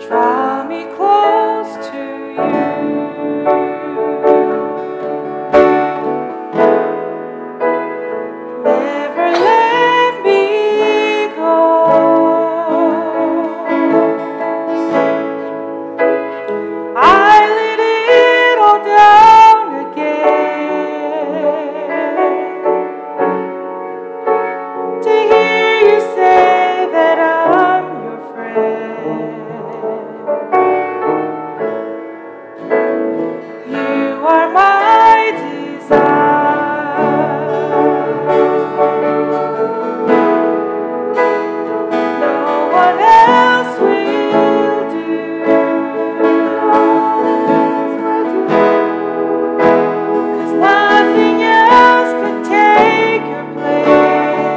Draw me close to you. Never let me go. I lay it all down again to hear you say that I'm your friend. You are my desire. No one else will do. 'Cause nothing else can take your place.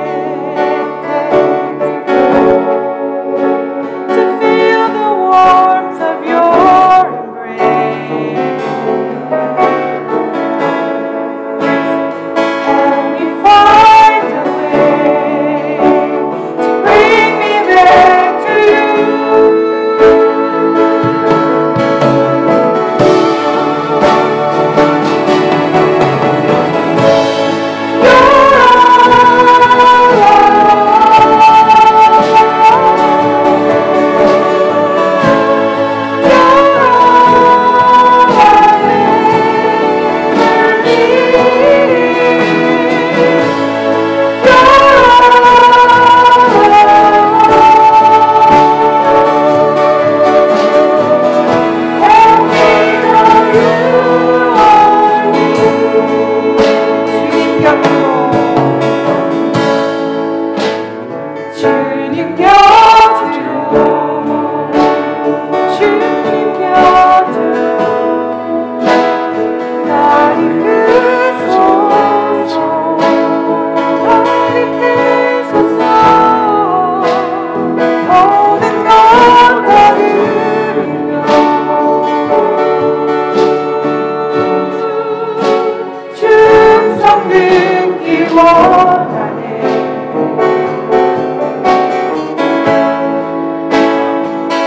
To feel the warmth of your embrace. Help me find a way to bring me back to you. 주님 곁으로, 주님 곁으로 날 이끄소서, 날 이끄소서. 모든 것 다 들으며 주 음성 듣기 원하네.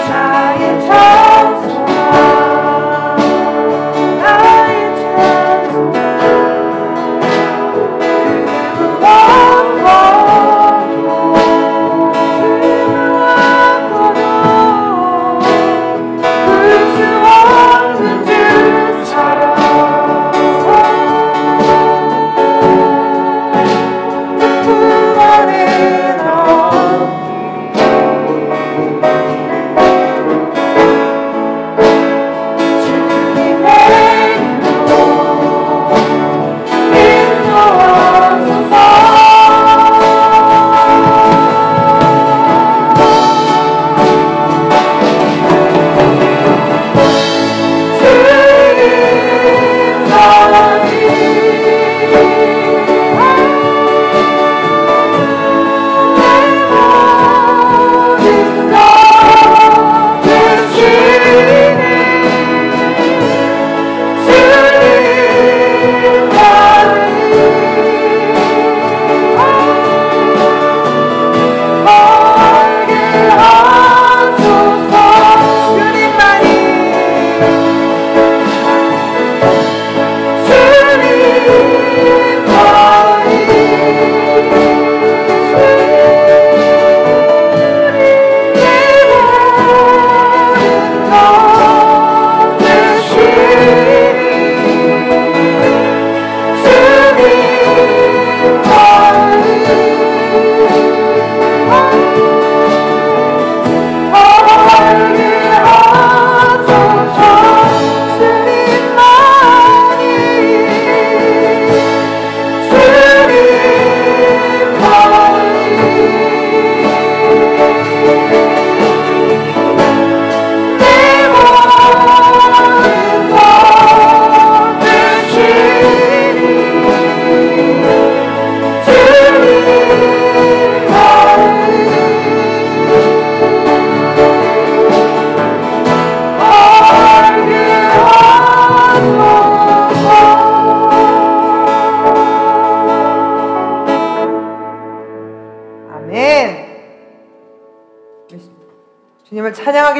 나의 찬송아, 나의 찬송아. 그 무엇보다, 그 주 없는 주 사랑.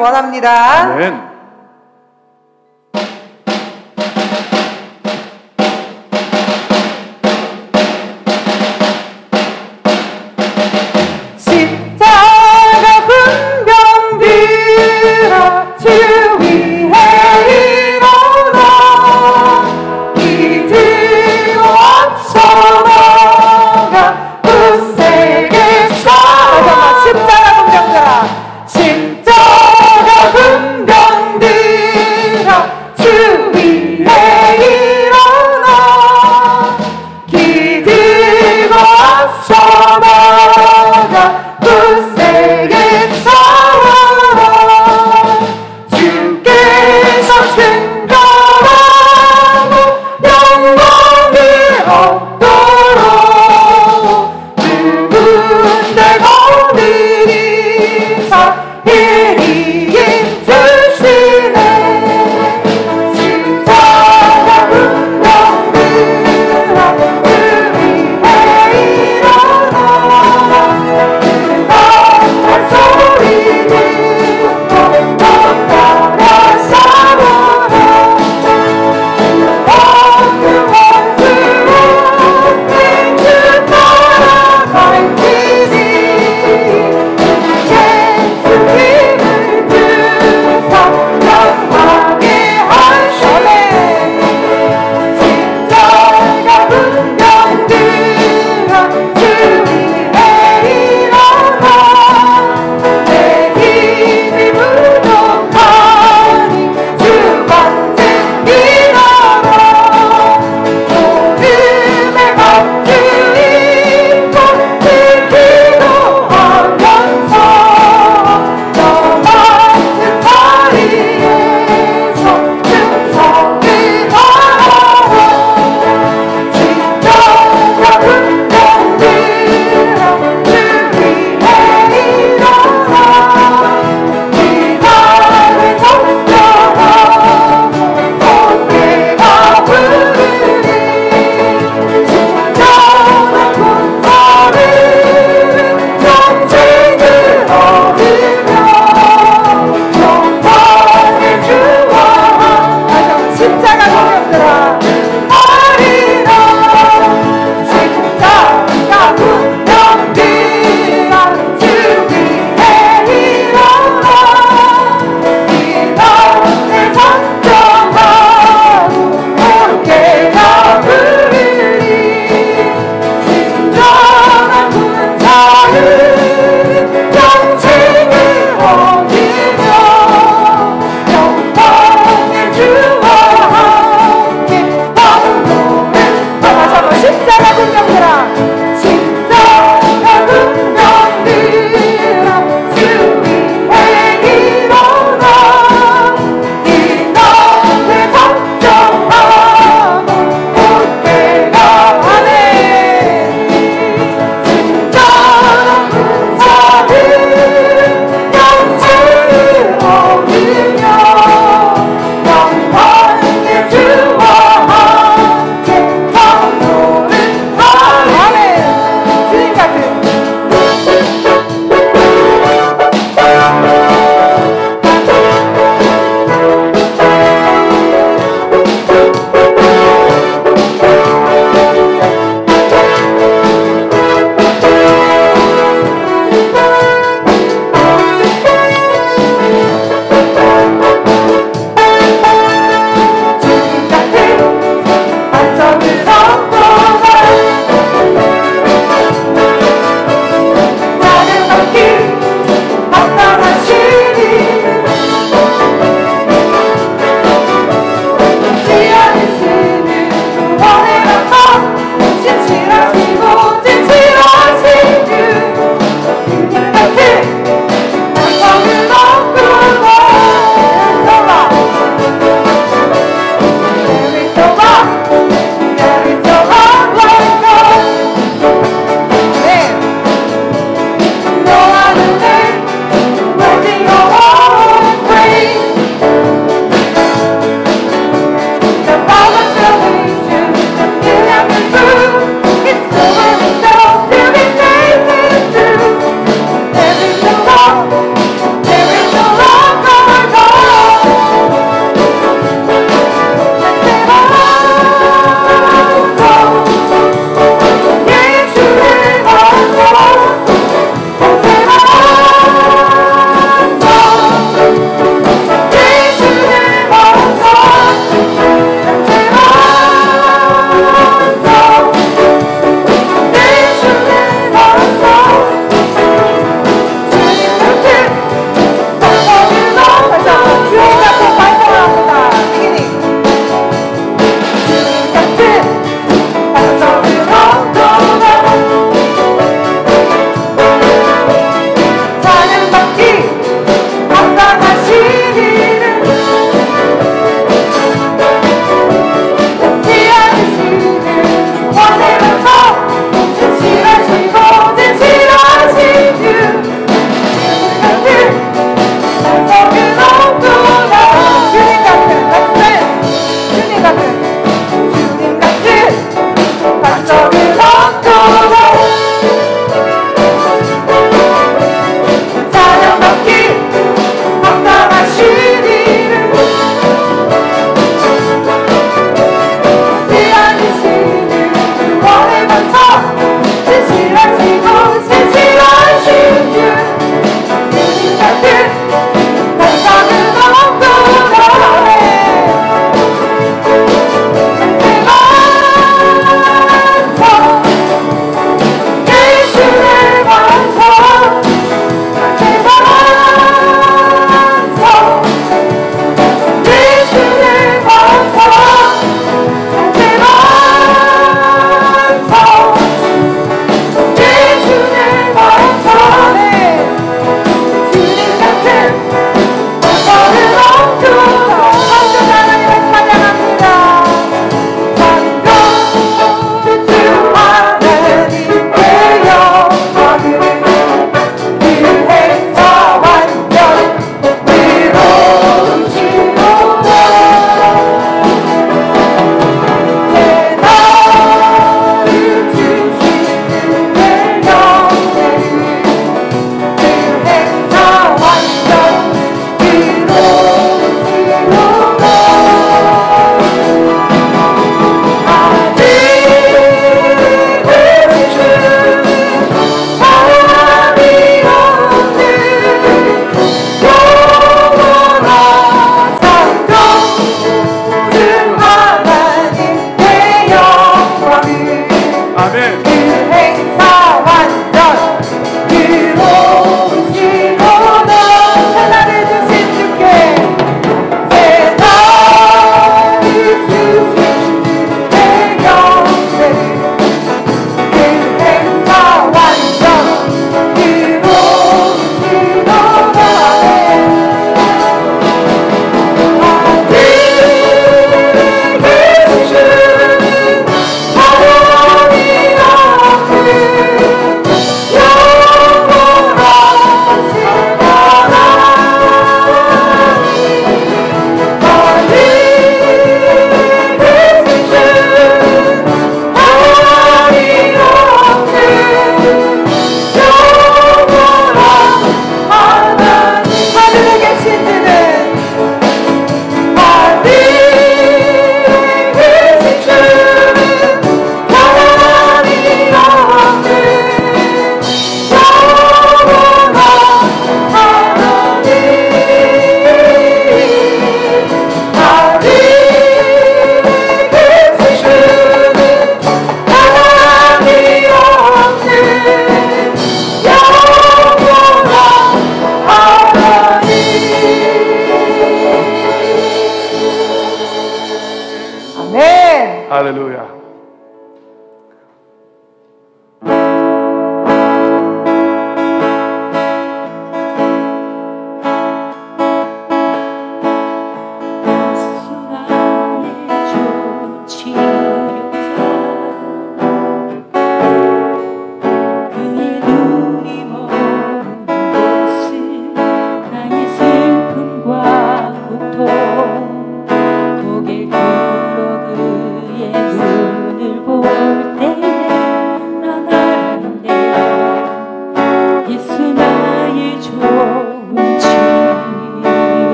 원합니다. 아멘. 십자가 훈병 들어 주 위에 일어나 이들고 앞서 나가 굳세게 싸워. 십자가 훈병 들어 십자가 훈병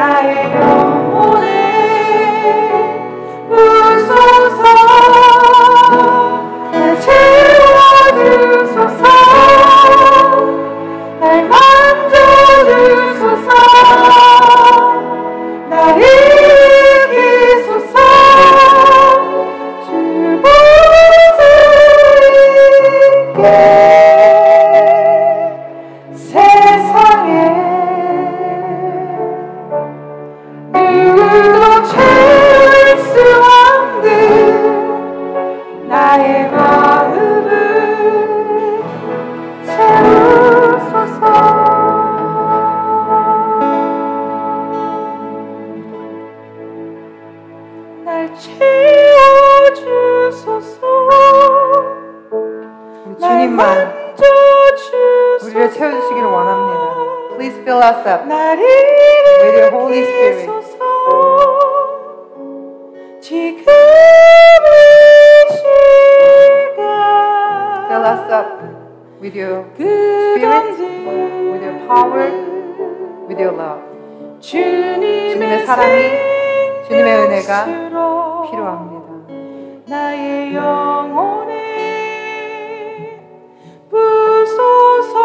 나의 영혼에 부소서 날 채워주소서 날 만져주소서 날 일으키소서 주 볼 수 있게 세상에 누구도 채울 수 없는 나의 마음을 채우소서 날 채워주소서 주님만 우리를 채워주시기를 원합니다. Please fill us up with your Holy Spirit. 지금 이 시간 Fill us up with your Spirit, with your power, with your love. 주님의 사랑이, 주님의 은혜가 필요합니다. 나의 영혼에 부소서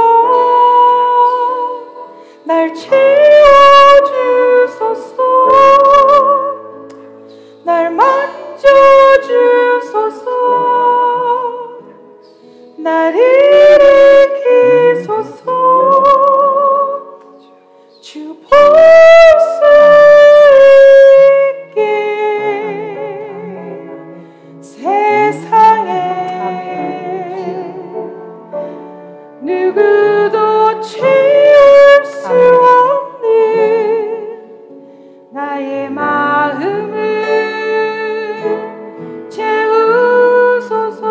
날 채워주소서 날 만져주소서 날 일으키소서 주 볼 수 있게 세상에 누구도 채울 수 없는 나의 마음을 채우소서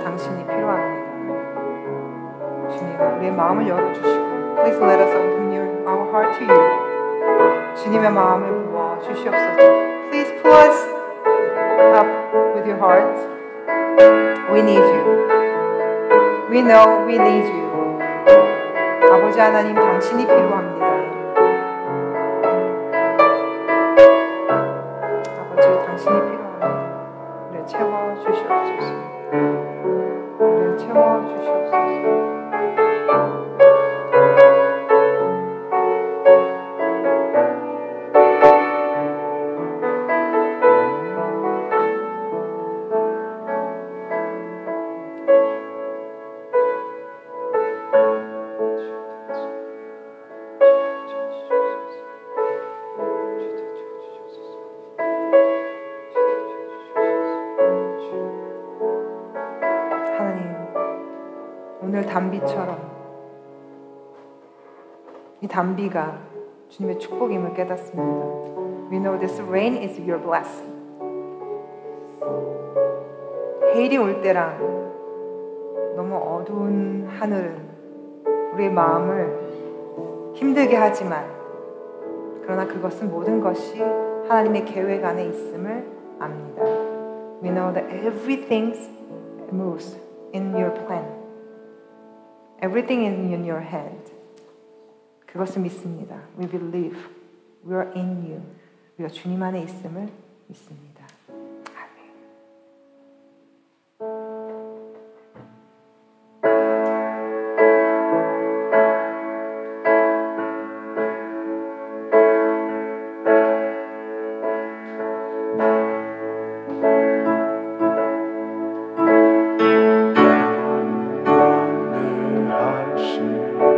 당신이 필요합니다. 주님, 우리의 마음을 열어주시고 Please let us open our heart to you. 주님의 마음을 부어 주시옵소서. Please pull us up with your heart. We need you. We know we need you. 아버지 하나님, 당신이 필요합니다. 아버지, 당신이 필요합니다. 우리를 채워주시옵소서. 우리를 채워주시옵소서. 오늘 단비처럼 이 단비가 주님의 축복임을 깨닫습니다. We know this rain is your blessing. 해일이 올 때랑 너무 어두운 하늘은 우리의 마음을 힘들게 하지만 그러나 그것은 모든 것이 하나님의 계획 안에 있음을 압니다. We know that everything moves in your plan. Everything is in your hand. 그것을 믿습니다. We believe we are in you. 우리가 주님 안에 있음을 믿습니다. 늘 하시더라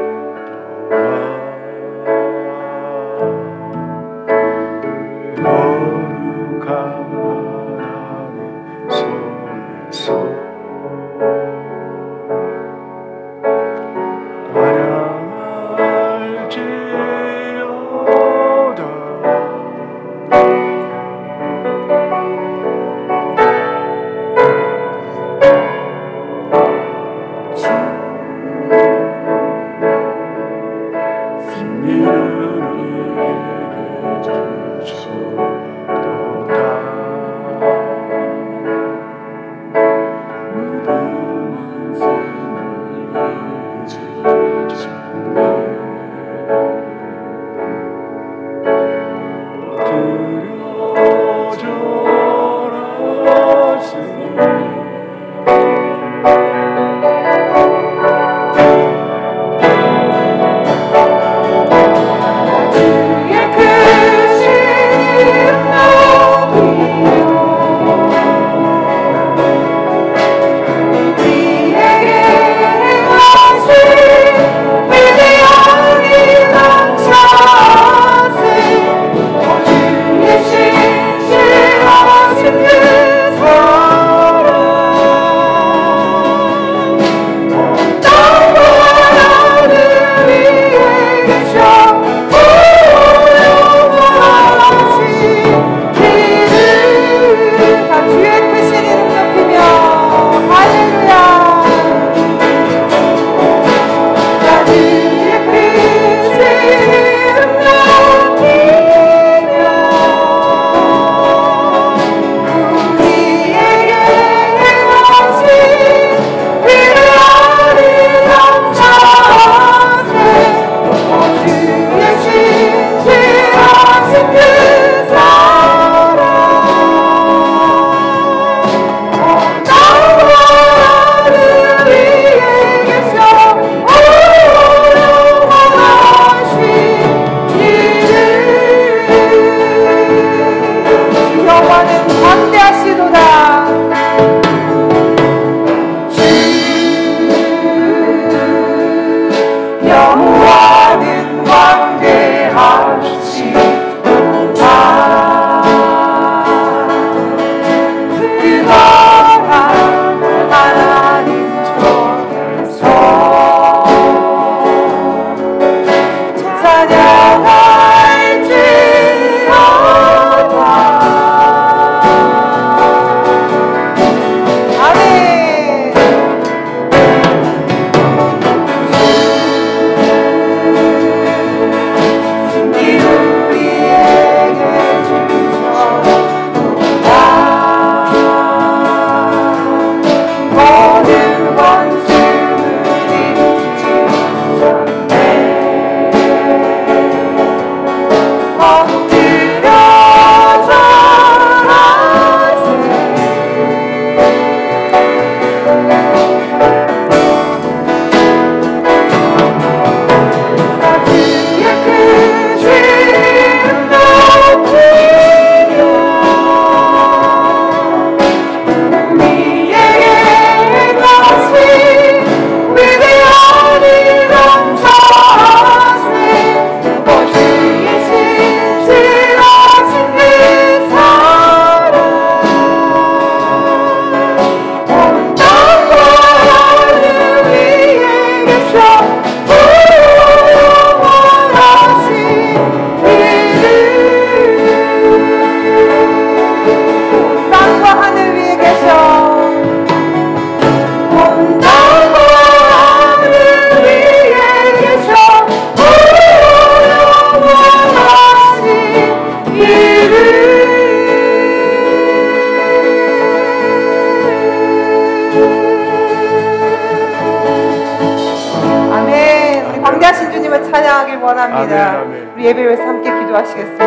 찬양하길 원합니다. 아멘, 아멘. 우리 예배에서 함께 기도하시겠습니다.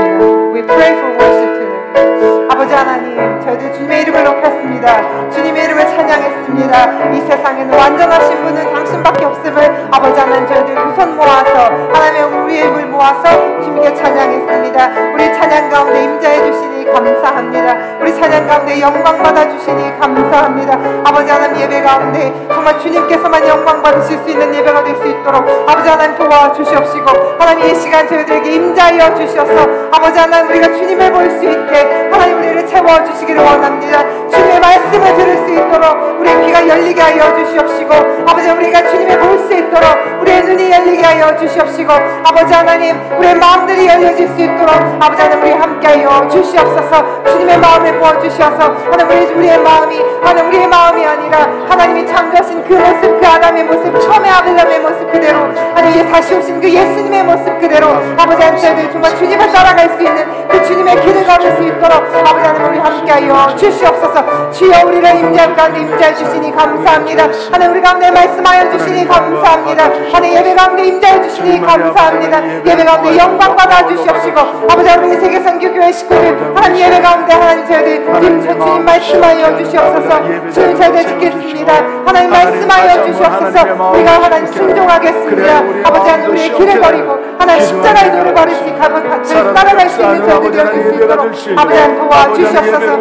We pray for worship today. 아버지 하나님, 저희들 주님의 이름을 높였습니다. 주님의 이름을 찬양했습니다. 이 세상에는 완전하신 분은 당신밖에 없음을 아버지 하나님, 저희들 두 손 모아서 하나님의 우리의 입을 모아서 주님께 찬양했습니다. 우리 찬양 가운데 임재해 주시니 감사합니다. 우리 찬양 가운데 영광 받아 주시니 감사합니다. 아버지 하나님, 예배 가운데 정말 주님께서만 영광 받으실 수 있는 예배가 될 수 있도록 아버지 하나님 도와주시옵시고, 하나님 이 시간 저희들에게 임자하여 주셔서 아버지 하나님, 우리가 주님을 볼 수 있게 하나님 우리를 채워주시기를 원합니다. 주님의 주님의 말씀을 들을 수 있도록 우리의 귀가 열리게 하여 주시옵시고 아버지 우리가 주님을 볼 수 있도록 우리의 눈이 열리게 하여 주시옵시고 아버지 하나님 우리의 마음들이 열려질 수 있도록 아버지 하나님 우리 함께 하여 주시옵소서. 주님의 마음을 부어주셔서 하나님 우리의 마음이 하나님 우리의 마음이 아니라 하나님이 창조하신 그 모습 그 아담의 모습 처음에 아브라함의 모습 그대로 하나님 이제 다시 오신 그 예수님의 모습 그대로 아버지 하나님 정말 주님을 따라갈 수 있는 그 주님의 길을 걸을 수 있도록 아버지 하나님 우리 함께 하여 주시옵소서. 주여 우리를 임재할 가운데 임재해 주시니 감사합니다. 하나님 우리 가운데 말씀하여 주시니 감사합니다. 하나님 예배 가운데 임재해 주시니 감사합니다. 예배 가운데 영광 받아 주시옵시고 아버지 하나님 세계 선교교회 식구들 하나님 예배 가운데 하나님 저희들 주님 말씀하여 주시옵소서. 주님 저희들 듣겠습니다. 하나님 말씀하여 주시옵소서. 우리가 하나님 순종하겠습니다. 아버지 하나님 우리의 길을 버리고 하나님 십자가의 도를 버릴 수 있고 따라갈 수 있는 저희들이 되어줄 수 있도록 아버지 하나님 도와주시옵소서.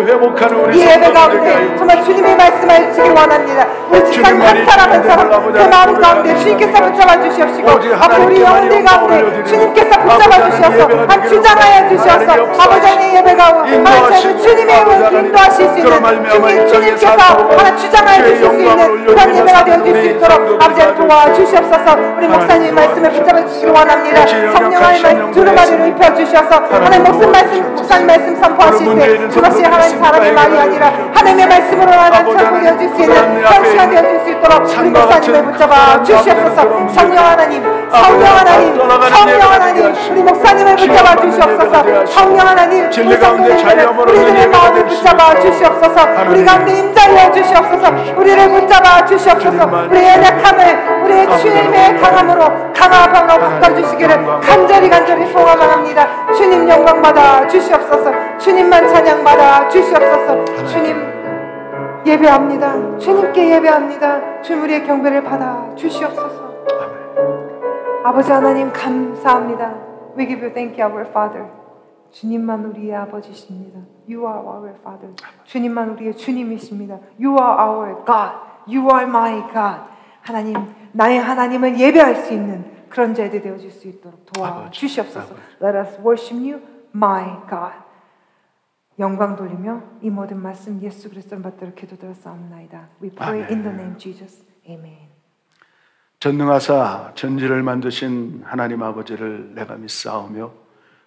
이 예배 가운데 정말 주님의 말씀을 주시기 원합니다. 우리 직장 한 사람 한 사람 그 마음 가운데 주님께서 붙잡아 주시옵시고 아버지 우리 영혼들 가운데 주님께서 붙잡아 주시옵소서. 한 주장하여 주시옵소서. 아버지 하나님 예배 가운데 하나님 주님의 인도하실 수 있는 주님께서 하나 주장하여 주실 수 있는 그런 예배가 되어줄 수 있도록 아버지 하나님 도와주시옵소서. 우리 목사님 말씀을 붙잡아 주시기 원합니다. 성령 하나님 두루마리를 입혀주셔서 하나님 목사님 말씀 선포하실 때 그것이 하나님 사람의 말이 아니라 하나님의 말씀으로 하나님 선포되어질 수 있는 그런 시간 되어질 수 있도록 우리 목사님을 붙잡아 주시옵소서. 성령 하나님 성령 하나님 우리 목사님을 붙잡아 주시옵소서. 성령 하나님 우리 성도님들을 우리들의 마음을 붙잡아 주시옵소서. 우리 가운데 임자하여 주시옵소서. 우리를 붙잡아 주시옵소서. 우리의 연약함을 우리의 주님의 강함으로 강화함으로 바꿔주시기를 간절히 소원합니다. 주님 영광 받아 주시옵소서. 주님만 찬양 받아 주시옵소서. 주님 예배합니다. 주님께 예배합니다. 주님 우리의 경배를 받아 주시옵소서. 아버지 하나님 감사합니다. We give you thank you, our Father. 주님만 우리의 아버지십니다. You are our Father. 주님만 우리의 주님이십니다. You are our God. You are my God. 하나님, 나의 하나님을 예배할 수 있는 그런 자들 되어줄 수 있도록 도와주시옵소서. Let us worship you, my God. 영광 돌리며 이 모든 말씀 예수 그리스도를 받들어 기도드렸사옵나이다. We pray in the name of Jesus. Amen. 전능하사 전지를 만드신 하나님 아버지를 내가 믿사오며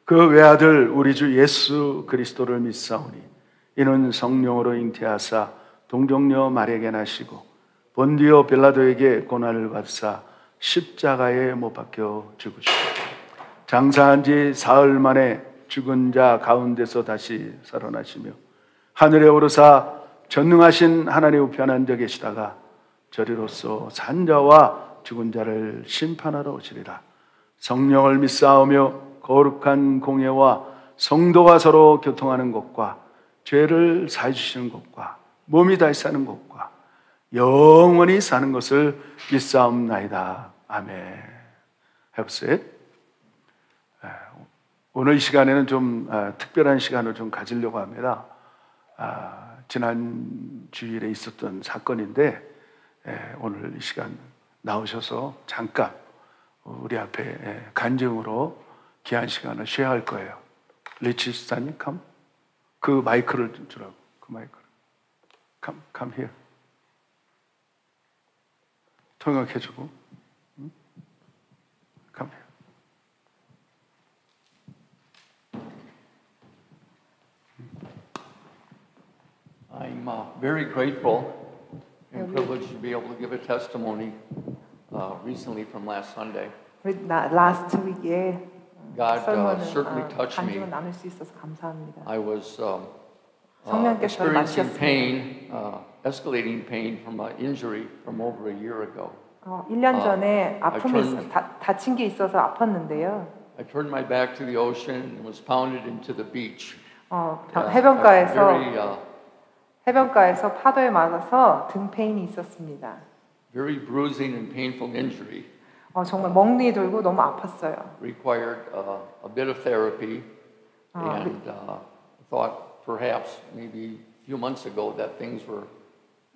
그 외아들 우리 주 예수 그리스도를 믿사오니 이는 성령으로 잉태하사 동정녀 마리아에게 나시고 본디오 빌라도에게 고난을 받사 십자가에 못 박혀 죽으시고 장사한 지 사흘 만에 죽은 자 가운데서 다시 살아나시며 하늘에 오르사 전능하신 하나님 우편에 앉아 계시다가 저리로서 산 자와 죽은 자를 심판하러 오시리라. 성령을 믿사오며 거룩한 공예와 성도가 서로 교통하는 것과 죄를 사해 주시는 것과 몸이 다시 사는 것과 영원히 사는 것을 믿사옵나이다. 아멘. 해보세요. 오늘 이 시간에는 좀 특별한 시간을 좀 가지려고 합니다. 지난 주일에 있었던 사건인데 오늘 이 시간 나오셔서 잠깐 우리 앞에 간증으로 귀한 시간을 쉐어할 거예요. 리치 스타님, 그 마이크를 주라고. 그 마이크를. come here. 통역해주고. come here. I'm very grateful and privileged to be able to give a testimony recently from last Sunday. Last week에 God certainly touched me. 간증을 나눌 수 있어서 감사합니다. I was 성령께서 experiencing 맡겼습니다. pain, escalating pain from an injury from over a year ago. 1년 전에 아픔이 다친 게 있어서 아팠는데요. I turned my back to the ocean and was pounded into the beach. 해변가에서 파도에 맞아서 등 페인이 있었습니다. Very bruising and painful injury. 정말 멍이 돌고 너무 아팠어요. Required a bit of therapy, and thought perhaps maybe a few months ago that things were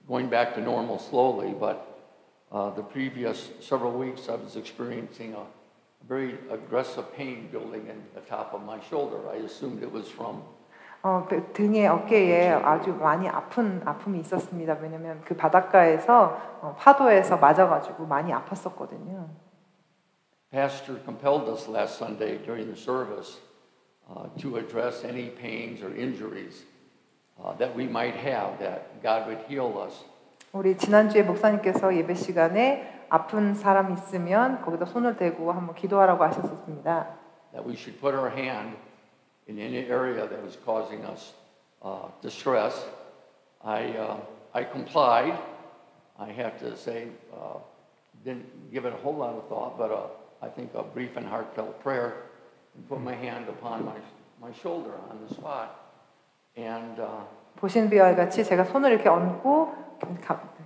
going back to normal slowly, but the previous several weeks I was experiencing a very aggressive pain building in the top of my shoulder. I assumed it was from 등에 어깨에 아주 많이 아픔이 있었습니다. 왜냐면 그 바닷가에서 파도에서 맞아가지고 많이 아팠었거든요. Pastor compelled us last Sunday during the service to address any pains or injuries that we might have, that God would heal us. 우리 지난주에 목사님께서 예배 시간에 아픈 사람 있으면 거기다 손을 대고 한번 기도하라고 하셨습니다. That we should put our hand in any area that was causing us distress. I complied. I have to say, didn't give it a whole lot of thought, but I think a brief and heartfelt prayer, and put my hand upon my shoulder on the spot. And 보신 바와 같이 제가 손을 이렇게 얹고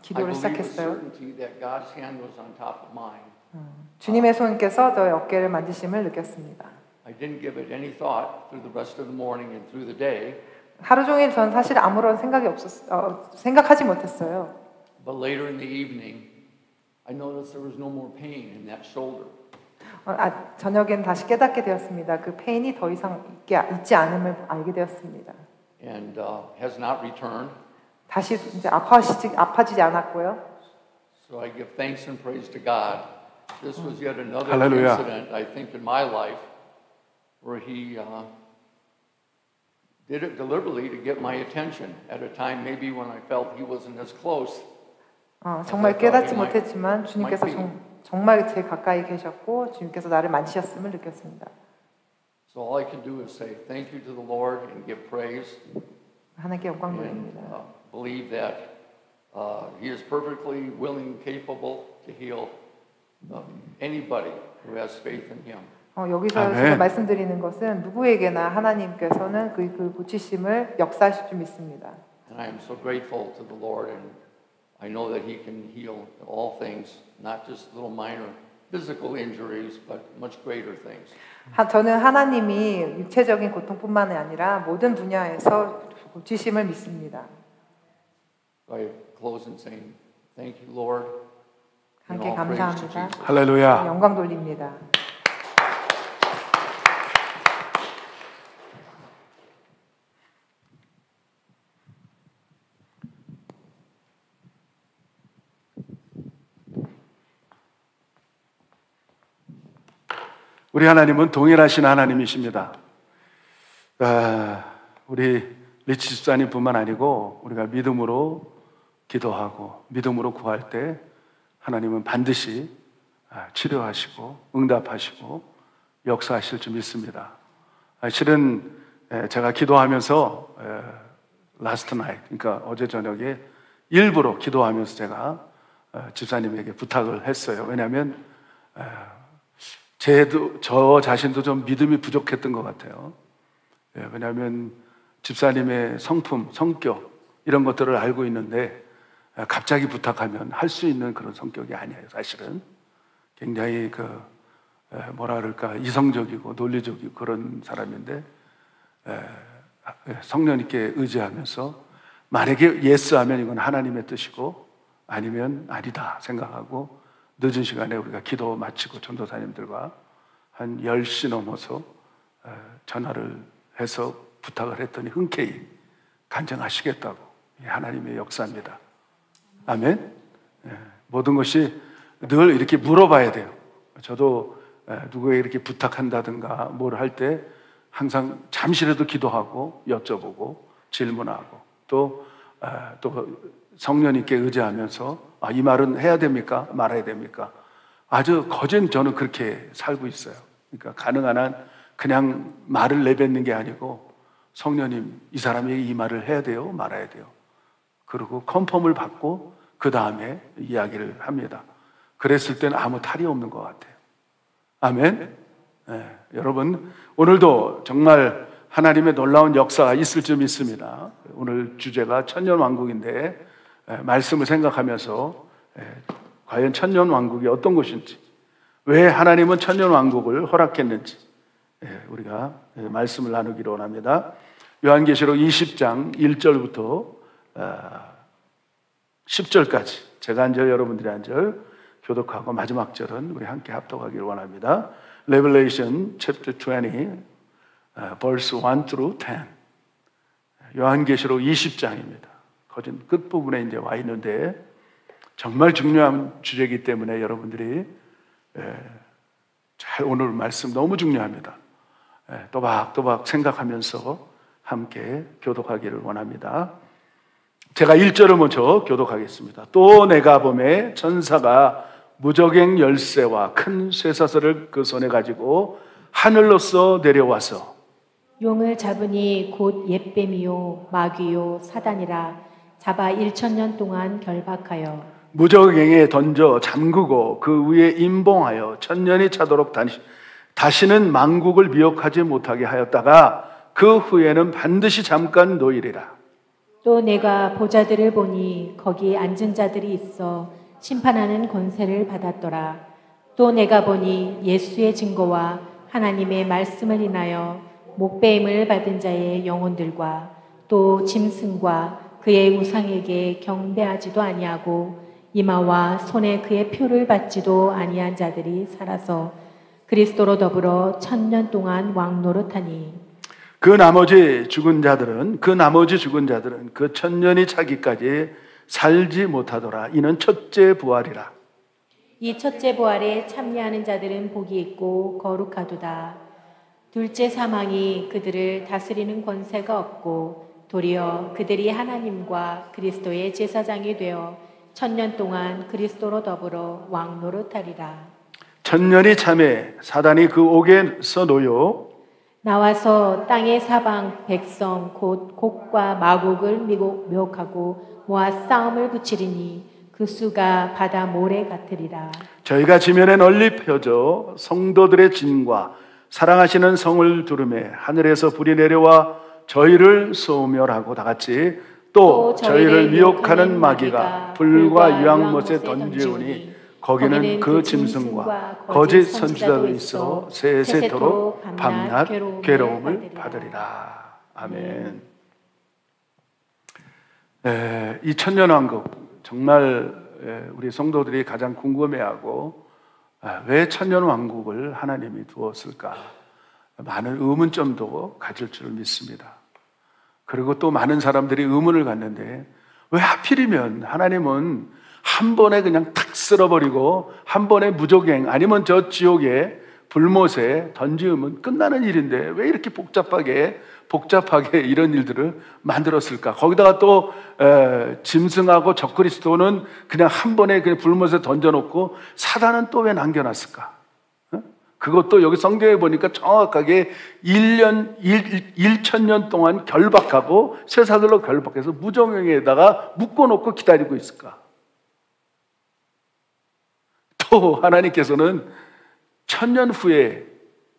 기도를 시작했어요. that God's hand was on top of mine. 주님의 손께서 저의 어깨를 만지심을 느꼈습니다. I didn't give it any thought through the rest of the morning and through the day. 하루 종일 전 사실 아무런 생각하지 못했어요. But later in the evening, I noticed there was no more pain in that shoulder. 저녁엔 다시 깨닫게 되었습니다. 그 페인이 더 이상 있지 않음을 알게 되었습니다. And has not returned. 다시 이제 아파지지 않았고요. So I give thanks and praise to God. This was yet another Hallelujah. incident, I think, in my life where He did it deliberately to get my attention at a time maybe when I felt He wasn't as close. 정말 깨닫지 못했지만 주님께서 정말 제 가까이 계셨고 주님께서 나를 만지셨음을 느꼈습니다. So all I can do is say thank you to the Lord and give praise. 하나님께 영광 돌립니다. Believe that He is perfectly willing and capable to heal anybody who has faith in Him. 여기서 제가 말씀드리는 것은 누구에게나 하나님께서는 그 고치심을 역사하실 줄 믿습니다. And I am so grateful to the Lord, and I know that He can heal all things, not just little minor physical injuries, but much greater things. 저는 하나님이 육체적인 고통뿐만 아니라 모든 분야에서 고치심을 믿습니다. I close in saying, thank you, Lord. 함께 감사합니다. 할렐루야. 영광 돌립니다. 우리 하나님은 동일하신 하나님이십니다. 우리 리치 집사님뿐만 아니고 우리가 믿음으로 기도하고 믿음으로 구할 때 하나님은 반드시 치료하시고 응답하시고 역사하실 줄 믿습니다. 실은 제가 기도하면서 라스트 나잇, 그러니까 어제 저녁에 일부러 기도하면서 제가 집사님에게 부탁을 했어요. 왜냐하면 저 자신도 좀 믿음이 부족했던 것 같아요. 왜냐하면 집사님의 성품, 성격 이런 것들을 알고 있는데 갑자기 부탁하면 할 수 있는 그런 성격이 아니에요. 사실은 굉장히 뭐라 그럴까 이성적이고 논리적이고 그런 사람인데 성령님께 의지하면서 만약에 예스하면 이건 하나님의 뜻이고 아니면 아니다 생각하고 늦은 시간에 우리가 기도 마치고 전도사님들과 한 10시 넘어서 전화를 해서 부탁을 했더니 흔쾌히 간증하시겠다고. 하나님의 역사입니다. 아멘. 모든 것이 늘 이렇게 물어봐야 돼요. 저도 누구에게 이렇게 부탁한다든가 뭘 할 때 항상 잠시라도 기도하고 여쭤보고 질문하고 또 성령님께 의지하면서 이 말은 해야 됩니까? 말아야 됩니까? 아주 거진 저는 그렇게 살고 있어요. 그러니까 가능한 한 그냥 말을 내뱉는 게 아니고 성령님 이 사람에게 이 말을 해야 돼요? 말아야 돼요? 그리고 컨펌을 받고 그 다음에 이야기를 합니다. 그랬을 때는 아무 탈이 없는 것 같아요. 아멘. 여러분 오늘도 정말 하나님의 놀라운 역사가 있을 줄 믿습니다. 오늘 주제가 천년왕국인데 말씀을 생각하면서 과연 천년왕국이 어떤 것인지, 왜 하나님은 천년왕국을 허락했는지 우리가 말씀을 나누기로 원합니다. 요한계시록 20장 1절부터 10절까지 제가 한 절 여러분들이 한 절 교독하고 마지막 절은 우리 함께 합독하기를 원합니다. Revelation chapter 20 verse 1 through 10. 요한계시록 20장입니다. 거진 끝부분에 이제 와 있는데 정말 중요한 주제이기 때문에 여러분들이 잘 오늘 말씀 너무 중요합니다. 또박또박 생각하면서 함께 교독하기를 원합니다. 제가 1절을 먼저 교독하겠습니다. 또 내가 보매 천사가 무저갱 열쇠와 큰 쇠사슬을 그 손에 가지고 하늘로서 내려와서 용을 잡으니 곧 옛뱀이요 마귀요 사단이라 잡아 1000년 동안 결박하여 무저갱에 던져 잠그고 그 위에 임봉하여 1000년이 차도록 다시는 만국을 미혹하지 못하게 하였다가 그 후에는 반드시 잠깐 노이리라. 또 내가 보자들을 보니 거기 앉은 자들이 있어 심판하는 권세를 받았더라. 또 내가 보니 예수의 증거와 하나님의 말씀을 인하여 목배임을 받은 자의 영혼들과 또 짐승과 그의 우상에게 경배하지도 아니하고 이마와 손에 그의 표를 받지도 아니한 자들이 살아서 그리스도로 더불어 1000년 동안 왕노릇하니 그 나머지 죽은 자들은 그 1000년이 차기까지 살지 못하더라. 이는 첫째 부활이라. 이 첫째 부활에 참여하는 자들은 복이 있고 거룩하도다. 둘째 사망이 그들을 다스리는 권세가 없고 도리어 그들이 하나님과 그리스도의 제사장이 되어 1000년 동안 그리스도로 더불어 왕노릇하리라. 1000년이 참에 사단이 그 옥에서 놓여 나와서 땅의 사방 백성 곧 곡과 마곡을 미혹하고 모아 싸움을 붙이리니 그 수가 바다 모래 같으리라. 저희가 지면에 널리 펴져 성도들의 진과 사랑하시는 성을 두르매 하늘에서 불이 내려와 저희를 소멸하고 다같이 또 저희를 미혹하는 마귀가 불과 유황못에 던지우니 거기는 그 짐승과 거짓 선지자도 있어 세세토록 밤낮 괴로움을 받으리라. 아멘. 이 천년왕국 정말 우리 성도들이 가장 궁금해하고 왜 천년왕국을 하나님이 두었을까 많은 의문점도 가질 줄 믿습니다. 그리고 또 많은 사람들이 의문을 갖는데 왜 하필이면 하나님은 한 번에 그냥 탁 쓸어버리고 한 번에 무저갱 아니면 저 지옥에 불못에 던지우면 끝나는 일인데 왜 이렇게 복잡하게 이런 일들을 만들었을까? 거기다가 또 짐승하고 적그리스도는 그냥 한 번에 그냥 불못에 던져놓고 사단은 또 왜 남겨놨을까? 그것도 여기 성경에 보니까 정확하게 1000년 동안 결박하고 쇠사슬로 결박해서 무저갱에다가 묶어놓고 기다리고 있을까? 또 하나님께서는 1000년 후에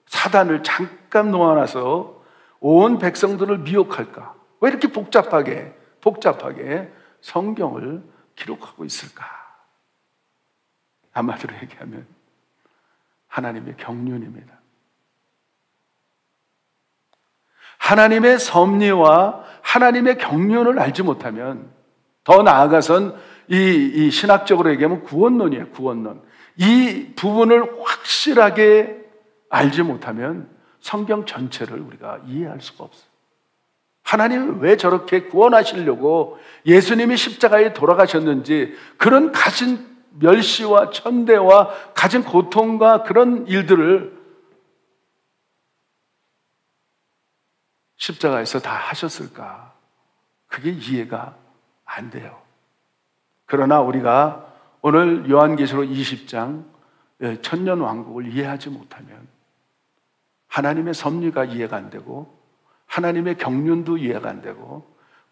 사단을 잠깐 놓아놔서 온 백성들을 미혹할까? 왜 이렇게 복잡하게 성경을 기록하고 있을까? 한마디로 얘기하면 하나님의 경륜입니다. 하나님의 섭리와 하나님의 경륜을 알지 못하면 더 나아가선 이 신학적으로 얘기하면 구원론이에요. 구원론. 이 부분을 확실하게 알지 못하면 성경 전체를 우리가 이해할 수가 없어요. 하나님은 왜 저렇게 구원하시려고 예수님이 십자가에 돌아가셨는지 그런 가진 멸시와 천대와 가진 고통과 그런 일들을 십자가에서 다 하셨을까? 그게 이해가 안 돼요. 그러나 우리가 오늘 요한계시록 20장 천년왕국을 이해하지 못하면 하나님의 섭리가 이해가 안 되고 하나님의 경륜도 이해가 안 되고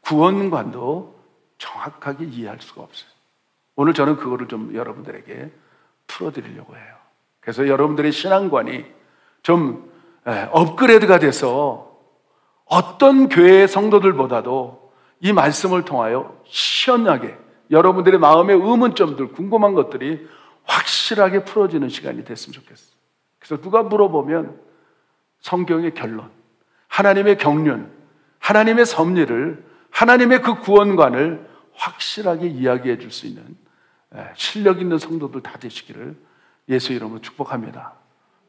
구원관도 정확하게 이해할 수가 없어요. 오늘 저는 그거를 좀 여러분들에게 풀어드리려고 해요. 그래서 여러분들의 신앙관이 좀 업그레이드가 돼서 어떤 교회의 성도들보다도 이 말씀을 통하여 시원하게 여러분들의 마음의 의문점들, 궁금한 것들이 확실하게 풀어지는 시간이 됐으면 좋겠어요. 그래서 누가 물어보면 성경의 결론, 하나님의 경륜, 하나님의 섭리를, 하나님의 그 구원관을 확실하게 이야기해 줄 수 있는 실력 있는 성도들 다 되시기를 예수 이름으로 축복합니다.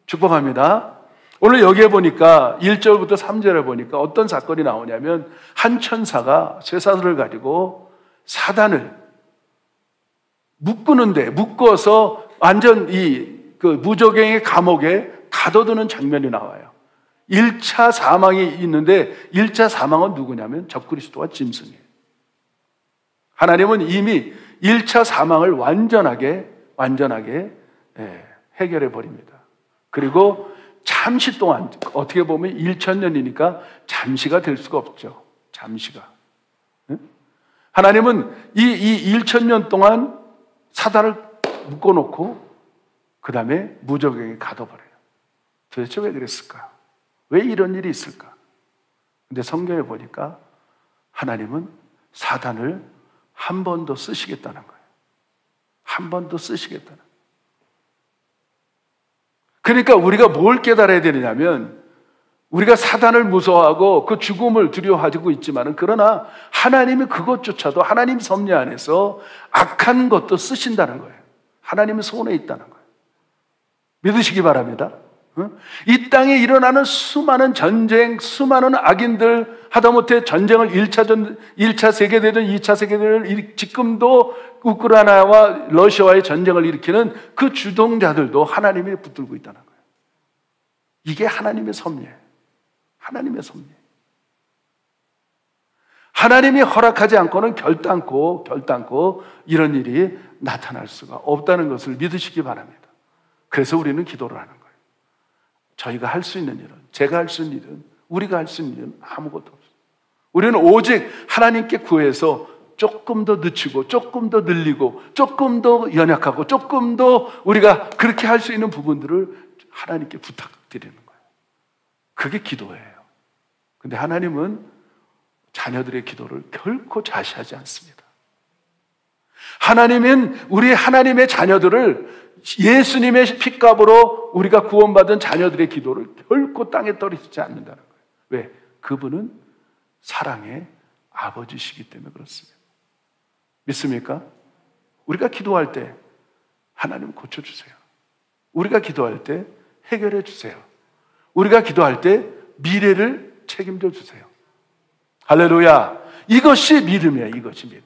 축복합니다. 오늘 여기에 보니까 1절부터 3절에 보니까 어떤 사건이 나오냐면 한 천사가 쇠사슬을 가지고 사단을 묶어서 완전 그 무저갱의 감옥에 가둬두는 장면이 나와요. 1차 사망이 있는데 1차 사망은 누구냐면 적그리스도와 짐승이에요. 하나님은 이미 1차 사망을 완전하게 해결해 버립니다. 그리고 잠시 동안, 어떻게 보면 1000년이니까 잠시가 될 수가 없죠. 잠시가. 하나님은 이 1000년 동안 사단을 묶어놓고 그 다음에 무저갱에 가둬버려요. 도대체 왜 그랬을까? 왜 이런 일이 있을까? 근데 성경에 보니까 하나님은 사단을 한 번 더 쓰시겠다는 거예요. 한 번 더 쓰시겠다는 거예요. 그러니까 우리가 뭘 깨달아야 되느냐면 우리가 사단을 무서워하고 그 죽음을 두려워하고 있지만은 그러나 하나님이 그것조차도 하나님 섭리 안에서 악한 것도 쓰신다는 거예요. 하나님의 손에 있다는 거예요. 믿으시기 바랍니다. 이 땅에 일어나는 수많은 전쟁, 수많은 악인들, 하다못해 전쟁을 1차 세계대전, 2차 세계대전, 지금도 우크라이나와 러시아와의 전쟁을 일으키는 그 주동자들도 하나님이 붙들고 있다는 거예요. 이게 하나님의 섭리예요. 하나님의 섭리. 하나님이 허락하지 않고는 결단코 이런 일이 나타날 수가 없다는 것을 믿으시기 바랍니다. 그래서 우리는 기도를 하는 거예요. 저희가 할 수 있는 일은, 제가 할 수 있는 일은, 우리가 할 수 있는 일은 아무것도 없어요. 우리는 오직 하나님께 구해서 조금 더 늦추고, 조금 더 늘리고, 조금 더 연약하고, 조금 더 우리가 그렇게 할 수 있는 부분들을 하나님께 부탁드리는 거예요. 그게 기도예요. 근데 하나님은 자녀들의 기도를 결코 좌시하지 않습니다. 하나님은 우리 하나님의 자녀들을 예수님의 핏값으로 우리가 구원받은 자녀들의 기도를 결코 땅에 떨어지지 않는다는 거예요. 왜? 그분은 사랑의 아버지시기 때문에 그렇습니다. 믿습니까? 우리가 기도할 때 하나님 고쳐주세요. 우리가 기도할 때 해결해 주세요. 우리가 기도할 때 미래를 책임져 주세요. 할렐루야. 이것이 믿음이에요. 이것이 믿음.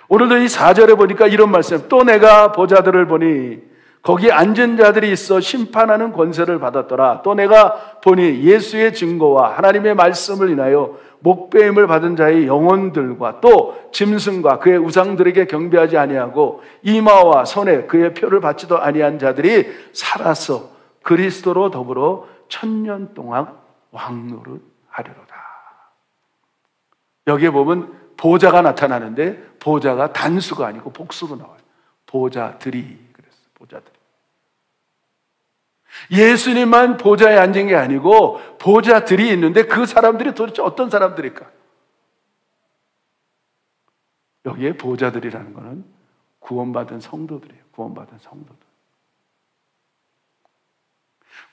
오늘도 이 4절에 보니까 이런 말씀, 또 내가 보자들을 보니 거기 앉은 자들이 있어 심판하는 권세를 받았더라. 또 내가 보니 예수의 증거와 하나님의 말씀을 인하여 목배임을 받은 자의 영혼들과 또 짐승과 그의 우상들에게 경배하지 아니하고 이마와 손에 그의 표를 받지도 아니한 자들이 살아서 그리스도로 더불어 1000년 동안 왕노릇하리로다. 여기에 보면 보좌가 나타나는데 보좌가 단수가 아니고 복수로 나와요. 보좌들이 그랬어요. 보좌들이. 예수님만 보좌에 앉은 게 아니고 보좌들이 있는데 그 사람들이 도대체 어떤 사람들일까? 여기에 보좌들이라는 것은 구원받은 성도들이에요. 구원받은 성도들.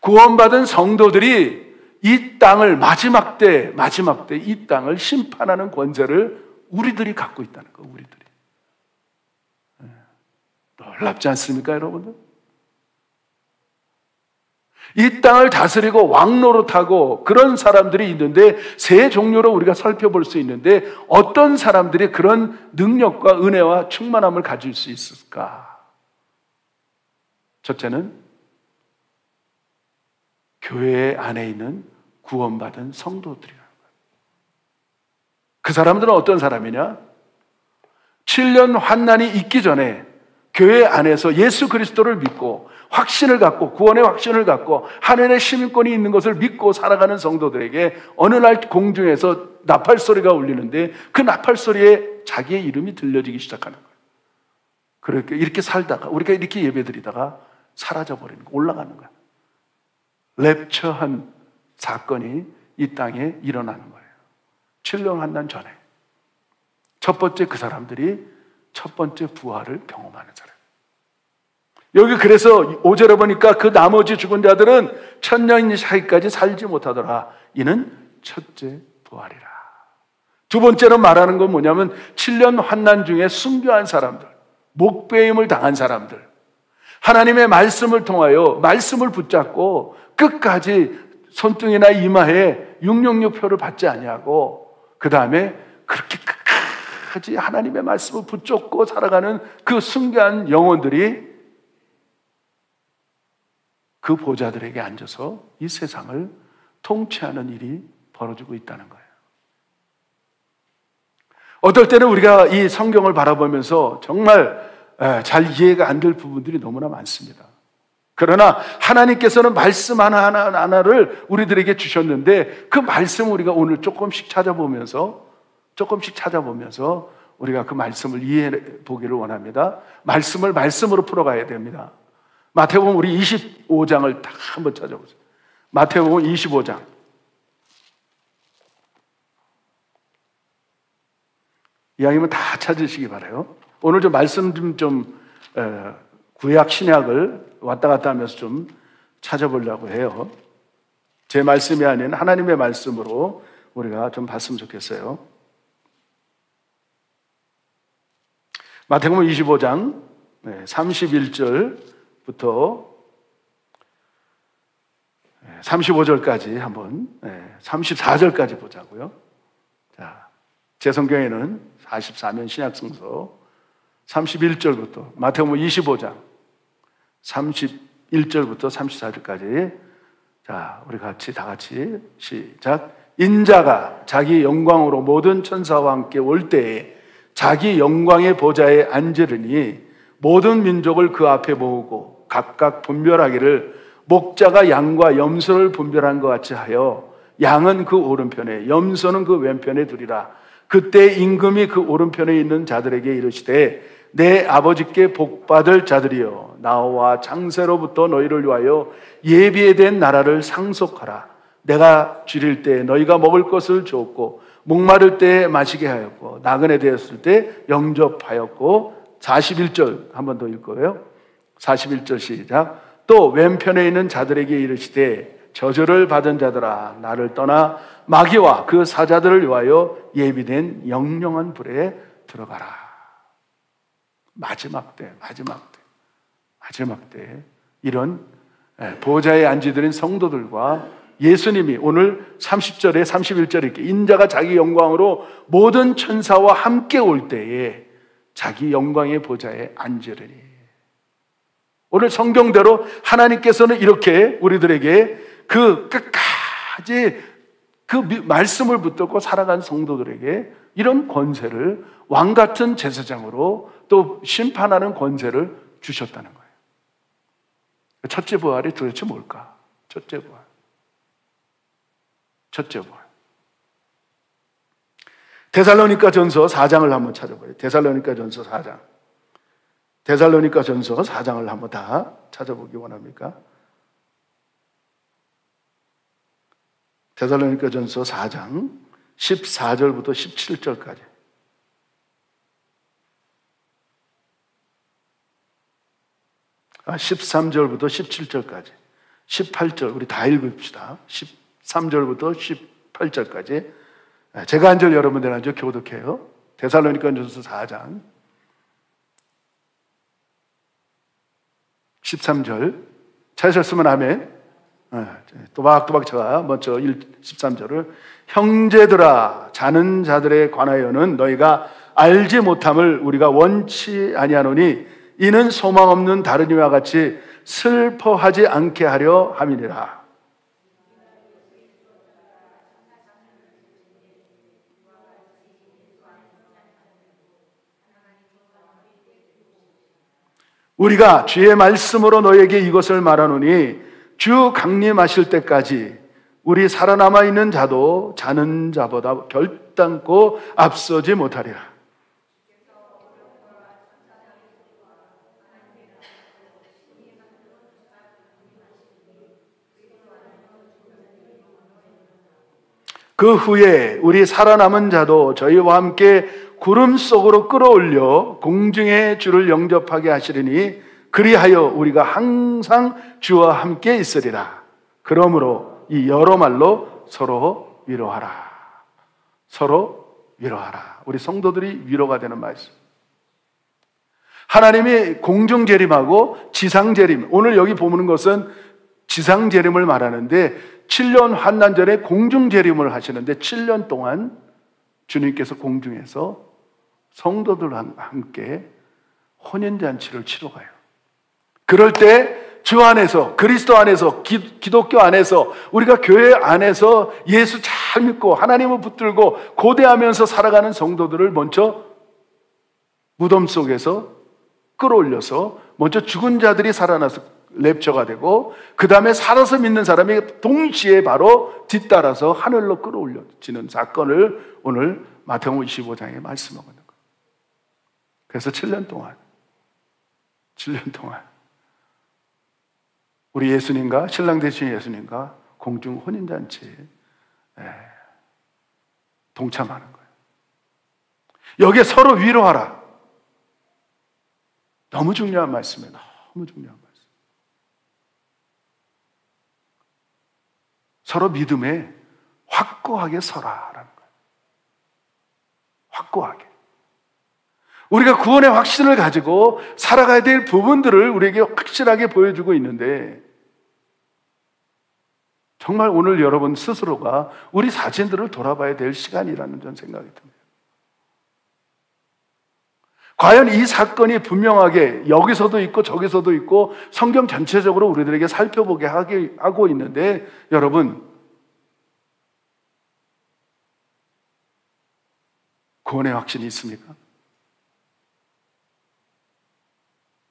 구원받은 성도들이 이 땅을 마지막 때 이 땅을 심판하는 권세를 우리들이 갖고 있다는 거, 우리들이. 놀랍지 않습니까, 여러분들? 이 땅을 다스리고 왕노릇하고 그런 사람들이 있는데 세 종류로 우리가 살펴볼 수 있는데 어떤 사람들이 그런 능력과 은혜와 충만함을 가질 수 있을까? 첫째는 교회 안에 있는 구원받은 성도들이라는 거예요. 그 사람들은 어떤 사람이냐? 7년 환난이 있기 전에 교회 안에서 예수 그리스도를 믿고 확신을 갖고 구원의 확신을 갖고 하늘의 시민권이 있는 것을 믿고 살아가는 성도들에게 어느 날 공중에서 나팔 소리가 울리는데 그 나팔 소리에 자기의 이름이 들려지기 시작하는 거예요. 그렇게 이렇게 살다가 우리가 이렇게 예배드리다가 사라져버리는 거예요. 올라가는 거예요. 랩처한 사건이 이 땅에 일어나는 거예요. 7년 환난 전에 첫 번째 그 사람들이 첫 번째 부활을 경험하는 사람. 여기 그래서 5절에 보니까 그 나머지 죽은 자들은 1000년 사이까지 살지 못하더라. 이는 첫째 부활이라. 두 번째로 말하는 건 뭐냐면 7년 환난 중에 순교한 사람들, 목배임을 당한 사람들, 하나님의 말씀을 통하여 말씀을 붙잡고 끝까지 손등이나 이마에 666표를 받지 아니하고 그 다음에 그렇게 끝까지 하나님의 말씀을 붙잡고 살아가는 그 순교한 영혼들이 그 보좌들에게 앉아서 이 세상을 통치하는 일이 벌어지고 있다는 거예요. 어떨 때는 우리가 이 성경을 바라보면서 정말 잘 이해가 안 될 부분들이 너무나 많습니다. 그러나 하나님께서는 말씀 하나하나를 우리들에게 주셨는데 그 말씀을 우리가 오늘 조금씩 찾아보면서 우리가 그 말씀을 이해해 보기를 원합니다. 말씀을 말씀으로 풀어가야 됩니다. 마태복음 우리 25장을 다 한번 찾아보세요. 마태복음 25장. 이왕이면 다 찾으시기 바라요. 오늘 좀 말씀 좀 구약 신약을 왔다 갔다 하면서 좀 찾아보려고 해요. 제 말씀이 아닌 하나님의 말씀으로 우리가 좀 봤으면 좋겠어요. 마태복음 25장 31절부터 35절까지 한번 34절까지 보자고요. 자, 제 성경에는 44면 신약성서 31절부터 마태복음 25장 31절부터 34절까지 자, 우리 다 같이 시작. 인자가 자기 영광으로 모든 천사와 함께 올 때에 자기 영광의 보좌에 앉으리니 모든 민족을 그 앞에 모으고 각각 분별하기를 목자가 양과 염소를 분별한 것 같이 하여 양은 그 오른편에 염소는 그 왼편에 두리라. 그때 임금이 그 오른편에 있는 자들에게 이르시되 내 아버지께 복받을 자들이여 나와 창세로부터 너희를 위하여 예비된 나라를 상속하라. 내가 줄일 때 너희가 먹을 것을 주었고 목마를 때 마시게 하였고 나그네 되었을 때 영접하였고 41절 한 번 더 읽고요. 41절 시작. 또 왼편에 있는 자들에게 이르시되 저주를 받은 자들아 나를 떠나 마귀와 그 사자들을 위하여 예비된 영영한 불에 들어가라. 마지막 때 이런 보좌에 앉으들인 성도들과 예수님이 오늘 30절에 31절에 이렇게 인자가 자기 영광으로 모든 천사와 함께 올 때에 자기 영광의 보좌에 앉으리니. 오늘 성경대로 하나님께서는 이렇게 우리들에게 그 끝까지 그 말씀을 붙들고 살아간 성도들에게 이런 권세를 왕같은 제사장으로 또 심판하는 권세를 주셨다는 거예요. 첫째 부활이 도대체 뭘까? 첫째 부활. 데살로니가 전서 4장을 한번 찾아봐요. 데살로니가 전서 4장. 데살로니가 전서 4장을 한번 다 찾아보기 원합니까? 데살로니가 전서 4장 14절부터 17절까지. 아, 13절부터 17절까지. 18절 우리 다 읽읍시다. 13절부터 18절까지. 제가 한 절 여러분들 한 절 교독해요. 데살로니가 전서 4장 13절 찾으셨으면 아멘. 또박또박 제가 먼저 13절을 형제들아 자는 자들에 관하여는 너희가 알지 못함을 우리가 원치 아니하노니 이는 소망 없는 다른 이와 같이 슬퍼하지 않게 하려 함이니라. 우리가 주의 말씀으로 너에게 이것을 말하노니 주 강림하실 때까지 우리 살아남아 있는 자도 자는 자보다 결단코 앞서지 못하리라. 그 후에 우리 살아남은 자도 저희와 함께 구름 속으로 끌어올려 공중의 주를 영접하게 하시리니 그리하여 우리가 항상 주와 함께 있으리라. 그러므로 이 여러 말로 서로 위로하라. 서로 위로하라. 우리 성도들이 위로가 되는 말씀. 하나님이 공중 재림하고 지상 재림. 오늘 여기 보는 것은 지상 재림을 말하는데 7년 환난 전에 공중 재림을 하시는데 7년 동안 주님께서 공중에서 성도들과 함께 혼인잔치를 치러 가요. 그럴 때 주 안에서, 그리스도 안에서, 기독교 안에서, 우리가 교회 안에서 예수 잘 믿고 하나님을 붙들고 고대하면서 살아가는 성도들을 먼저 무덤 속에서 끌어올려서 먼저 죽은 자들이 살아나서 랩처가 되고, 그 다음에 살아서 믿는 사람이 동시에 바로 뒤따라서 하늘로 끌어올려지는 사건을 오늘 마태복음 25장에 말씀하고 있는 거예요. 그래서 7년 동안 우리 예수님과, 신랑 되신 예수님과 공중 혼인잔치에 동참하는 거예요. 여기에 서로 위로하라. 너무 중요한 말씀이에요. 너무 중요한 말씀. 서로 믿음에 확고하게 서라라는 거예요. 확고하게. 우리가 구원의 확신을 가지고 살아가야 될 부분들을 우리에게 확실하게 보여주고 있는데, 정말 오늘 여러분 스스로가 우리 자신들을 돌아봐야 될 시간이라는 전 생각이 듭니다. 과연 이 사건이 분명하게 여기서도 있고 저기서도 있고 성경 전체적으로 우리들에게 살펴보게 하고 있는데, 여러분, 구원의 확신이 있습니까?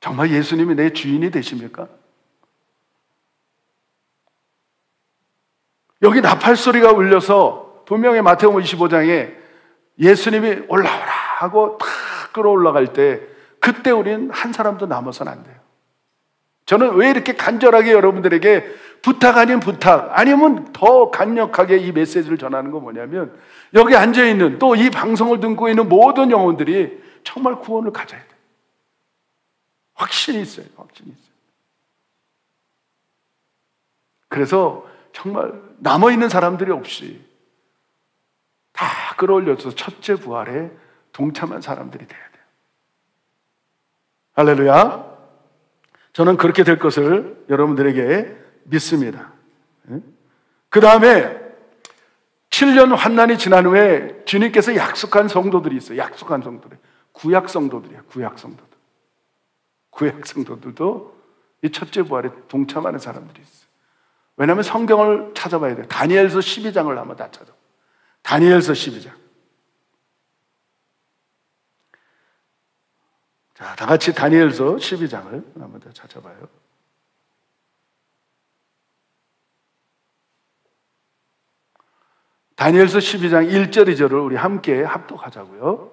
정말 예수님이 내 주인이 되십니까? 여기 나팔 소리가 울려서 분명히 마태복음 25장에 예수님이 올라오라 하고 탁 끌어올라갈 때, 그때 우리는 한 사람도 남아서는 안 돼요. 저는 왜 이렇게 간절하게 여러분들에게 부탁 아닌 부탁, 아니면 더 강력하게 이 메시지를 전하는 건 뭐냐면, 여기 앉아있는, 또 이 방송을 듣고 있는 모든 영혼들이 정말 구원을 가져야 돼요. 확신이 있어요. 확신이 있어요. 그래서 정말 남아있는 사람들이 없이 다 끌어올려서 첫째 부활에 동참한 사람들이 돼야 돼요. 할렐루야. 저는 그렇게 될 것을 여러분들에게 믿습니다. 그 다음에 7년 환난이 지난 후에 주님께서 약속한 성도들이 있어요. 약속한 성도들. 구약 성도들이에요. 구약 성도들. 구약 성도들도 이 첫째 부활에 동참하는 사람들이 있어요. 왜냐하면 성경을 찾아봐야 돼요. 다니엘서 12장을 한번 다 찾아봐요. 다니엘서 12장. 자, 다 같이 다니엘서 12장을 한번 더 찾아봐요. 다니엘서 12장 1절 2절을 우리 함께 합독하자고요.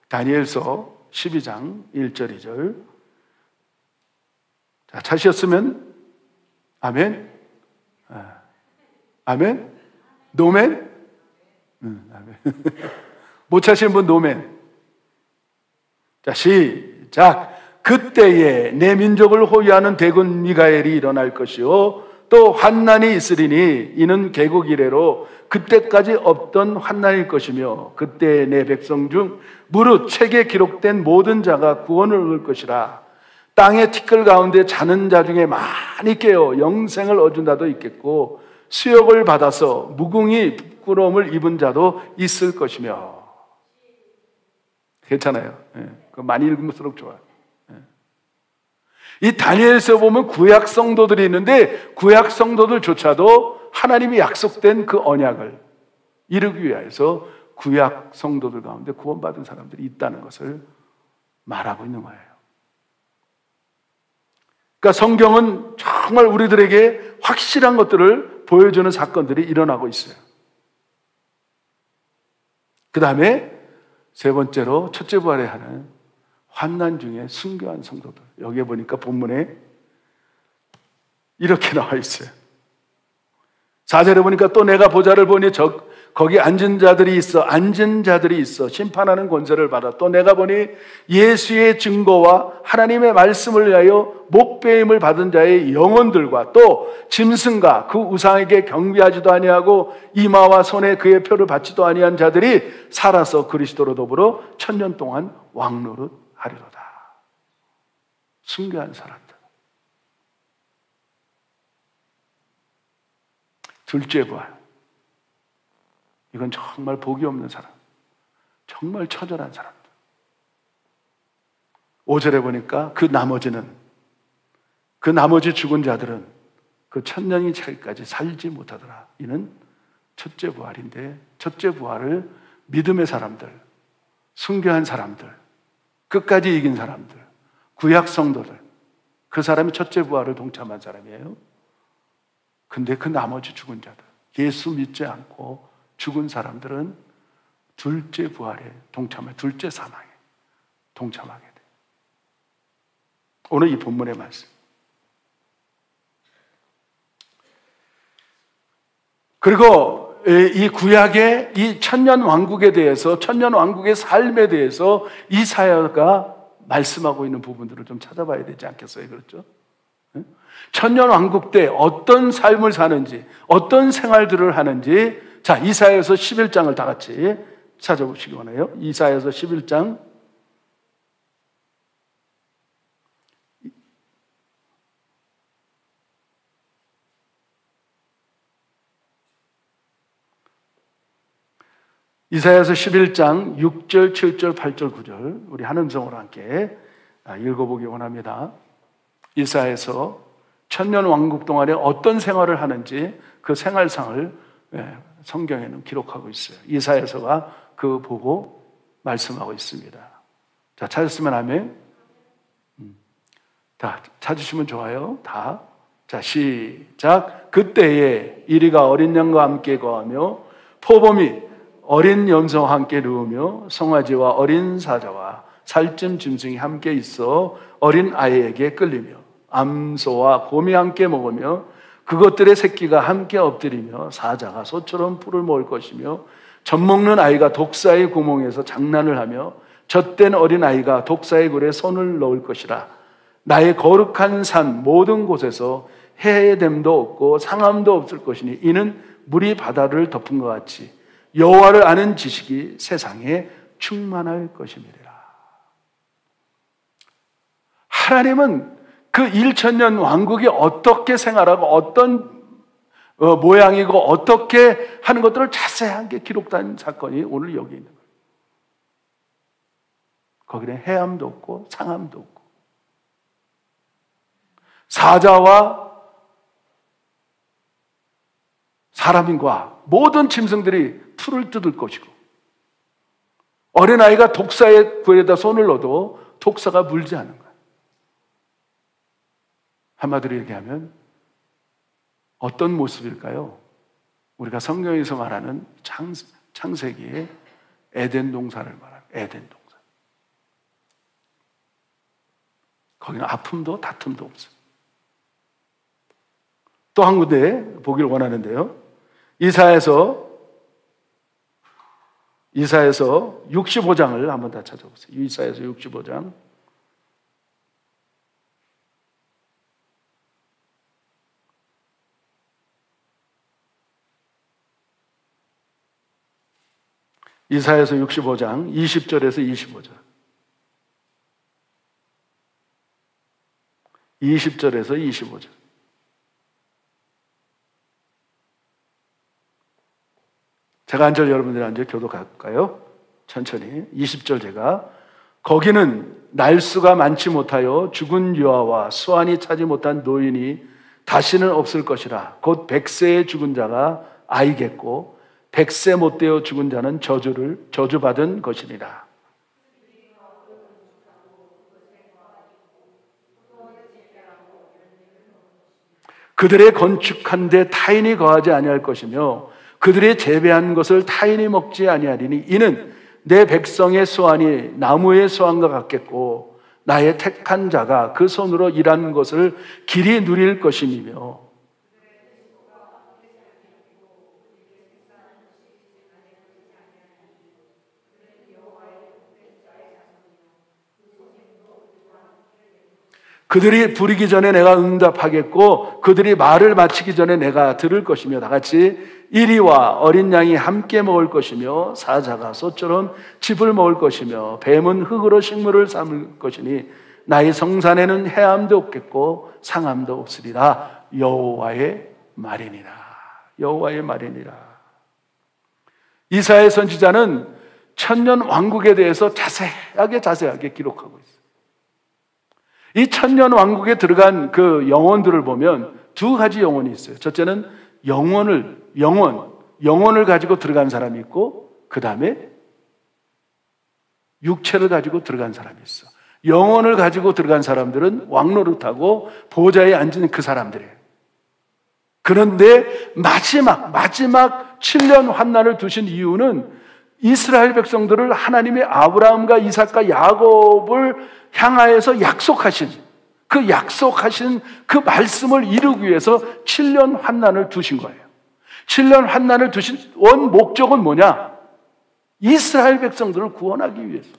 다니엘서 12장 1절 2절. 자, 찾으셨으면 아멘. 아멘. 노멘. 아멘. 못 찾으신 분 노멘. 자, 시작. 그때에 내 민족을 호위하는 대군 미가엘이 일어날 것이요 또 환난이 있으리니 이는 개국 이래로 그때까지 없던 환난일 것이며 그때 내 백성 중 무릇 책에 기록된 모든 자가 구원을 얻을 것이라. 땅의 티끌 가운데 자는 자 중에 많이 깨어 영생을 얻은 자도 있겠고 수욕을 받아서 무궁히 부끄러움을 입은 자도 있을 것이며. 괜찮아요. 그 많이 읽을수록 좋아요. 이 다니엘서 보면 구약 성도들이 있는데 구약 성도들조차도 하나님이 약속된 그 언약을 이루기 위해서 구약 성도들 가운데 구원받은 사람들이 있다는 것을 말하고 있는 거예요. 그러니까 성경은 정말 우리들에게 확실한 것들을 보여주는 사건들이 일어나고 있어요. 그 다음에 세 번째로 첫째 부활에 하는 환난 중에 순교한 성도들. 여기에 보니까 본문에 이렇게 나와 있어요. 4절에 보니까 또 내가 보좌를 보니 거기 앉은 자들이 있어 심판하는 권세를 받아. 또 내가 보니 예수의 증거와 하나님의 말씀을 위하여 목배임을 받은 자의 영혼들과 또 짐승과 그 우상에게 경배하지도 아니하고 이마와 손에 그의 표를 받지도 아니한 자들이 살아서 그리스도로 더불어 1000년 동안 왕노릇 하리로다. 순교한 사람들. 둘째 부활. 이건 정말 복이 없는 사람, 정말 처절한 사람들. 5절에 보니까 그 나머지 죽은 자들은 그 천년이 차기까지 살지 못하더라. 이는 첫째 부활인데, 첫째 부활을 믿음의 사람들, 순교한 사람들, 끝까지 이긴 사람들, 구약 성도들, 그 사람이 첫째 부활을 동참한 사람이에요. 근데 그 나머지 죽은 자들, 예수 믿지 않고 죽은 사람들은 둘째 부활에 동참해, 둘째 사망에 동참하게 돼. 오늘 이 본문의 말씀. 그리고 이 구약의 이 천년 왕국에 대해서, 천년 왕국의 삶에 대해서 이사야가 말씀하고 있는 부분들을 좀 찾아봐야 되지 않겠어요? 그렇죠? 천년 왕국 때 어떤 삶을 사는지, 어떤 생활들을 하는지, 자, 이사야서 11장을 다 같이 찾아보시기 원해요. 이사야서 11장. 이사야서 11장 6절, 7절, 8절, 9절 우리 한 음성으로 함께 읽어보기 원합니다. 이사야서 천년 왕국 동안에 어떤 생활을 하는지 그 생활상을 성경에는 기록하고 있어요. 이사야서가 그거 보고 말씀하고 있습니다. 자, 찾았으면 아멘. 자, 찾으시면 좋아요. 다. 자, 시작. 그때에 이리가 어린 양과 함께 거하며 포범이 어린 염소와 함께 누우며 송아지와 어린 사자와 살찐 짐승이 함께 있어 어린 아이에게 끌리며 암소와 곰이 함께 먹으며 그것들의 새끼가 함께 엎드리며 사자가 소처럼 풀을 먹을 것이며 젖먹는 아이가 독사의 구멍에서 장난을 하며 젖된 어린 아이가 독사의 굴에 손을 넣을 것이라. 나의 거룩한 산 모든 곳에서 해됨도 없고 상함도 없을 것이니 이는 물이 바다를 덮은 것 같이 여호와를 아는 지식이 세상에 충만할 것임이라. 하나님은 그 1000년 왕국이 어떻게 생활하고 어떤 모양이고 어떻게 하는 것들을 자세하게 기록된 사건이 오늘 여기 있는 거예요. 거기는 해함도 없고 상함도 없고 사자와 사람과 모든 짐승들이 풀을 뜯을 것이고 어린아이가 독사의 굴에다 손을 넣어도 독사가 물지 않는 거예요. 한마디로 얘기하면 어떤 모습일까요? 우리가 성경에서 말하는 창세기의 에덴 동산을 말하는 에덴 동산. 거기는 아픔도 다툼도 없어요. 또 한 군데 보기를 원하는데요. 이사야서 65장을 한번 다 찾아보세요. 이사야서 65장. 이사야서 65장 20절에서 25절. 20절에서 25절. 제가 한 절, 여러분들이 한 절 교독할까요? 천천히. 20절 제가. 거기는 날수가 많지 못하여 죽은 유아와 수완이 차지 못한 노인이 다시는 없을 것이라. 곧 100세의 죽은 자가 아이겠고 100세 못 되어 죽은 자는 저주받은 것이니라. 그들의 건축한 데 타인이 거하지 아니할 것이며 그들의 재배한 것을 타인이 먹지 아니하리니 이는 내 백성의 수완이 나무의 수완과 같겠고 나의 택한 자가 그 손으로 일한 것을 길이 누릴 것임이며 그들이 부리기 전에 내가 응답하겠고 그들이 말을 마치기 전에 내가 들을 것이며 다 같이 이리와 어린 양이 함께 먹을 것이며 사자가 소처럼 짚을 먹을 것이며 뱀은 흙으로 식물을 삼을 것이니 나의 성산에는 해함도 없겠고 상함도 없으리라. 여호와의 말이니라. 여호와의 말이니라. 이사야 선지자는 천년 왕국에 대해서 자세하게 기록하고 있어요. 이 천년 왕국에 들어간 그 영혼들을 보면 두 가지 영혼이 있어요. 첫째는 영혼을 가지고 들어간 사람이 있고, 그 다음에 육체를 가지고 들어간 사람이 있어. 영혼을 가지고 들어간 사람들은 왕노릇하고 보좌에 앉은 그 사람들이에요. 그런데 마지막 7년 환난을 두신 이유는 이스라엘 백성들을 하나님의 아브라함과 이삭과 야곱을 향하여서 약속하신 그 말씀을 이루기 위해서 7년 환난을 두신 거예요. 7년 환난을 두신 원 목적은 뭐냐? 이스라엘 백성들을 구원하기 위해서.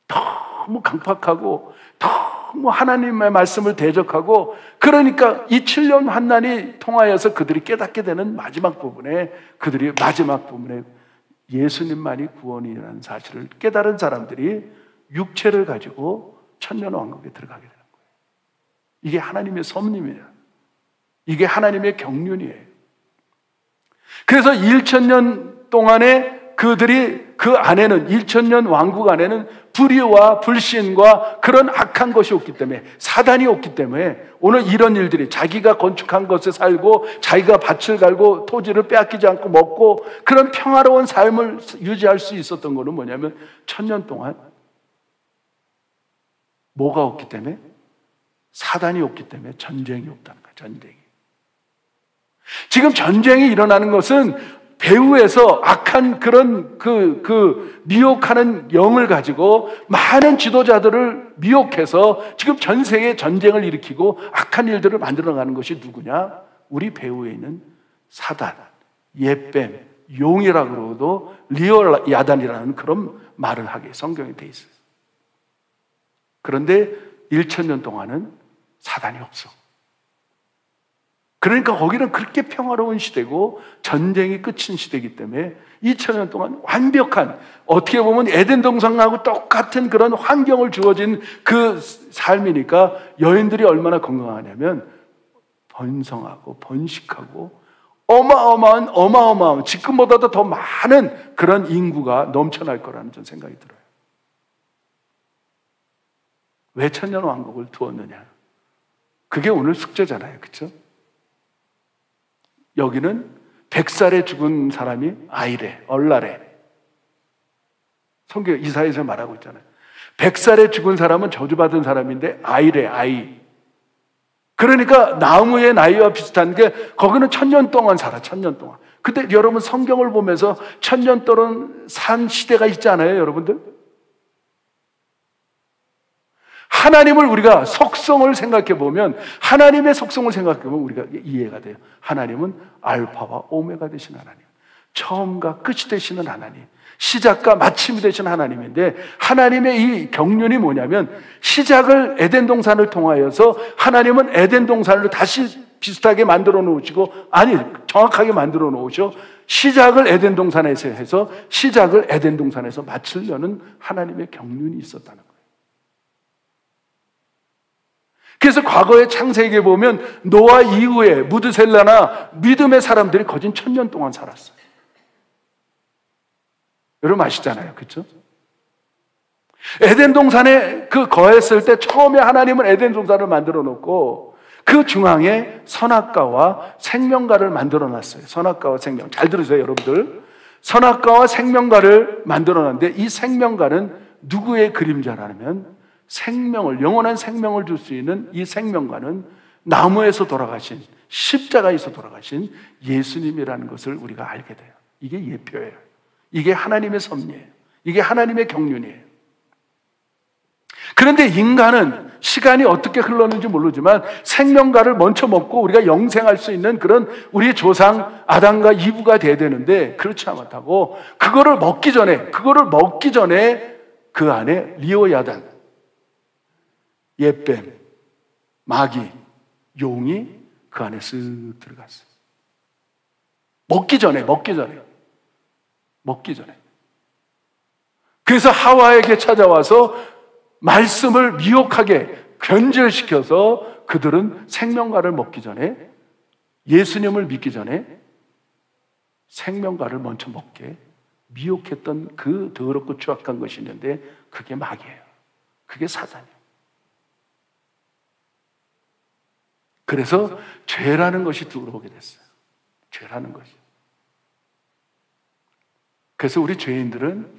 너무 강팍하고 너무 하나님의 말씀을 대적하고, 그러니까 이 7년 환난이 통하여서 그들이 깨닫게 되는 마지막 부분에 예수님만이 구원이라는 사실을 깨달은 사람들이 육체를 가지고 천년 왕국에 들어가게 되는 거예요. 이게 하나님의 섭림이에요. 이게 하나님의 경륜이에요. 그래서 1000년 동안에 그들이 그 안에는 1000년 왕국 안에는 불의와 불신과 그런 악한 것이 없기 때문에, 사단이 없기 때문에 오늘 이런 일들이, 자기가 건축한 것에 살고 자기가 밭을 갈고 토지를 빼앗기지 않고 먹고 그런 평화로운 삶을 유지할 수 있었던 것은 뭐냐면 1000년 동안 뭐가 없기 때문에? 사단이 없기 때문에 전쟁이 없다는 거예요. 전쟁이. 지금 전쟁이 일어나는 것은 배후에서 악한 그런 미혹하는 영을 가지고 많은 지도자들을 미혹해서 지금 전 세계에 전쟁을 일으키고 악한 일들을 만들어가는 것이 누구냐? 우리 배후에 있는 사단, 옛뱀, 용이라고 그러고도 리오야단이라는 그런 말을 하게 성경에 돼 있어요. 그런데 1000년 동안은 사단이 없어. 그러니까 거기는 그렇게 평화로운 시대고 전쟁이 끝인 시대이기 때문에 2000년 동안 완벽한, 어떻게 보면 에덴 동산하고 똑같은 그런 환경을 주어진 그 삶이니까 여인들이 얼마나 건강하냐면 번성하고 번식하고 어마어마한 지금보다도 더 많은 그런 인구가 넘쳐날 거라는 전 생각이 들어요. 왜 천년 왕국을 두었느냐? 그게 오늘 숙제잖아요. 그렇죠? 여기는 100살에 죽은 사람이 아이래, 얼라래. 성경 이사야에서 말하고 있잖아요. 100살에 죽은 사람은 저주받은 사람인데 아이래, 아이. 그러니까 나무의 나이와 비슷한 게, 거기는 1000년 동안 살아, 1000년 동안. 근데 여러분 성경을 보면서 1000년 동안 산 시대가 있지 않아요, 여러분들? 하나님을 우리가 속성을 생각해 보면, 하나님의 속성을 생각해 보면 우리가 이해가 돼요. 하나님은 알파와 오메가 되신 하나님, 처음과 끝이 되시는 하나님, 시작과 마침이 되신 하나님인데, 하나님의 이 경륜이 뭐냐면, 시작을 에덴 동산을 통하여서 하나님은 에덴 동산을 다시 비슷하게 만들어 놓으시고, 아니 정확하게 만들어 놓으셔 시작을 에덴 동산에서 해서 시작을 에덴 동산에서 마치려는 하나님의 경륜이 있었다는 거예요. 그래서 과거의 창세기에 보면 노아 이후에 무드셀라나 믿음의 사람들이 거진 1000년 동안 살았어요. 여러분 아시잖아요, 그렇죠? 에덴 동산에 거했을 때 처음에 하나님은 에덴 동산을 만들어 놓고 그 중앙에 선악과와 생명과를 만들어 놨어요. 선악과와 생명. 잘 들으세요, 여러분들. 선악과와 생명과를 만들어 놨는데, 이 생명과는 누구의 그림자라면 생명을, 영원한 생명을 줄 수 있는 이 생명과는 나무에서 돌아가신, 십자가에서 돌아가신 예수님이라는 것을 우리가 알게 돼요. 이게 예표예요. 이게 하나님의 섭리예요. 이게 하나님의 경륜이에요. 그런데 인간은 시간이 어떻게 흘렀는지 모르지만 생명과를 먼저 먹고 우리가 영생할 수 있는 그런 우리의 조상 아담과 이브가 돼야 되는데, 그렇지 않다고 그거를 먹기 전에 그 안에 리오야단, 옛뱀, 마귀, 용이 그 안에 쓱 들어갔어요. 먹기 전에. 그래서 하와에게 찾아와서 말씀을 미혹하게 변질시켜서 그들은 생명과를 먹기 전에, 예수님을 믿기 전에 생명과를 먼저 먹게 미혹했던 그 더럽고 추악한 것이 있는데 그게 마귀예요. 그게 사단이에요. 그래서 죄라는 것이 들어오게 됐어요. 죄라는 것이. 그래서 우리 죄인들은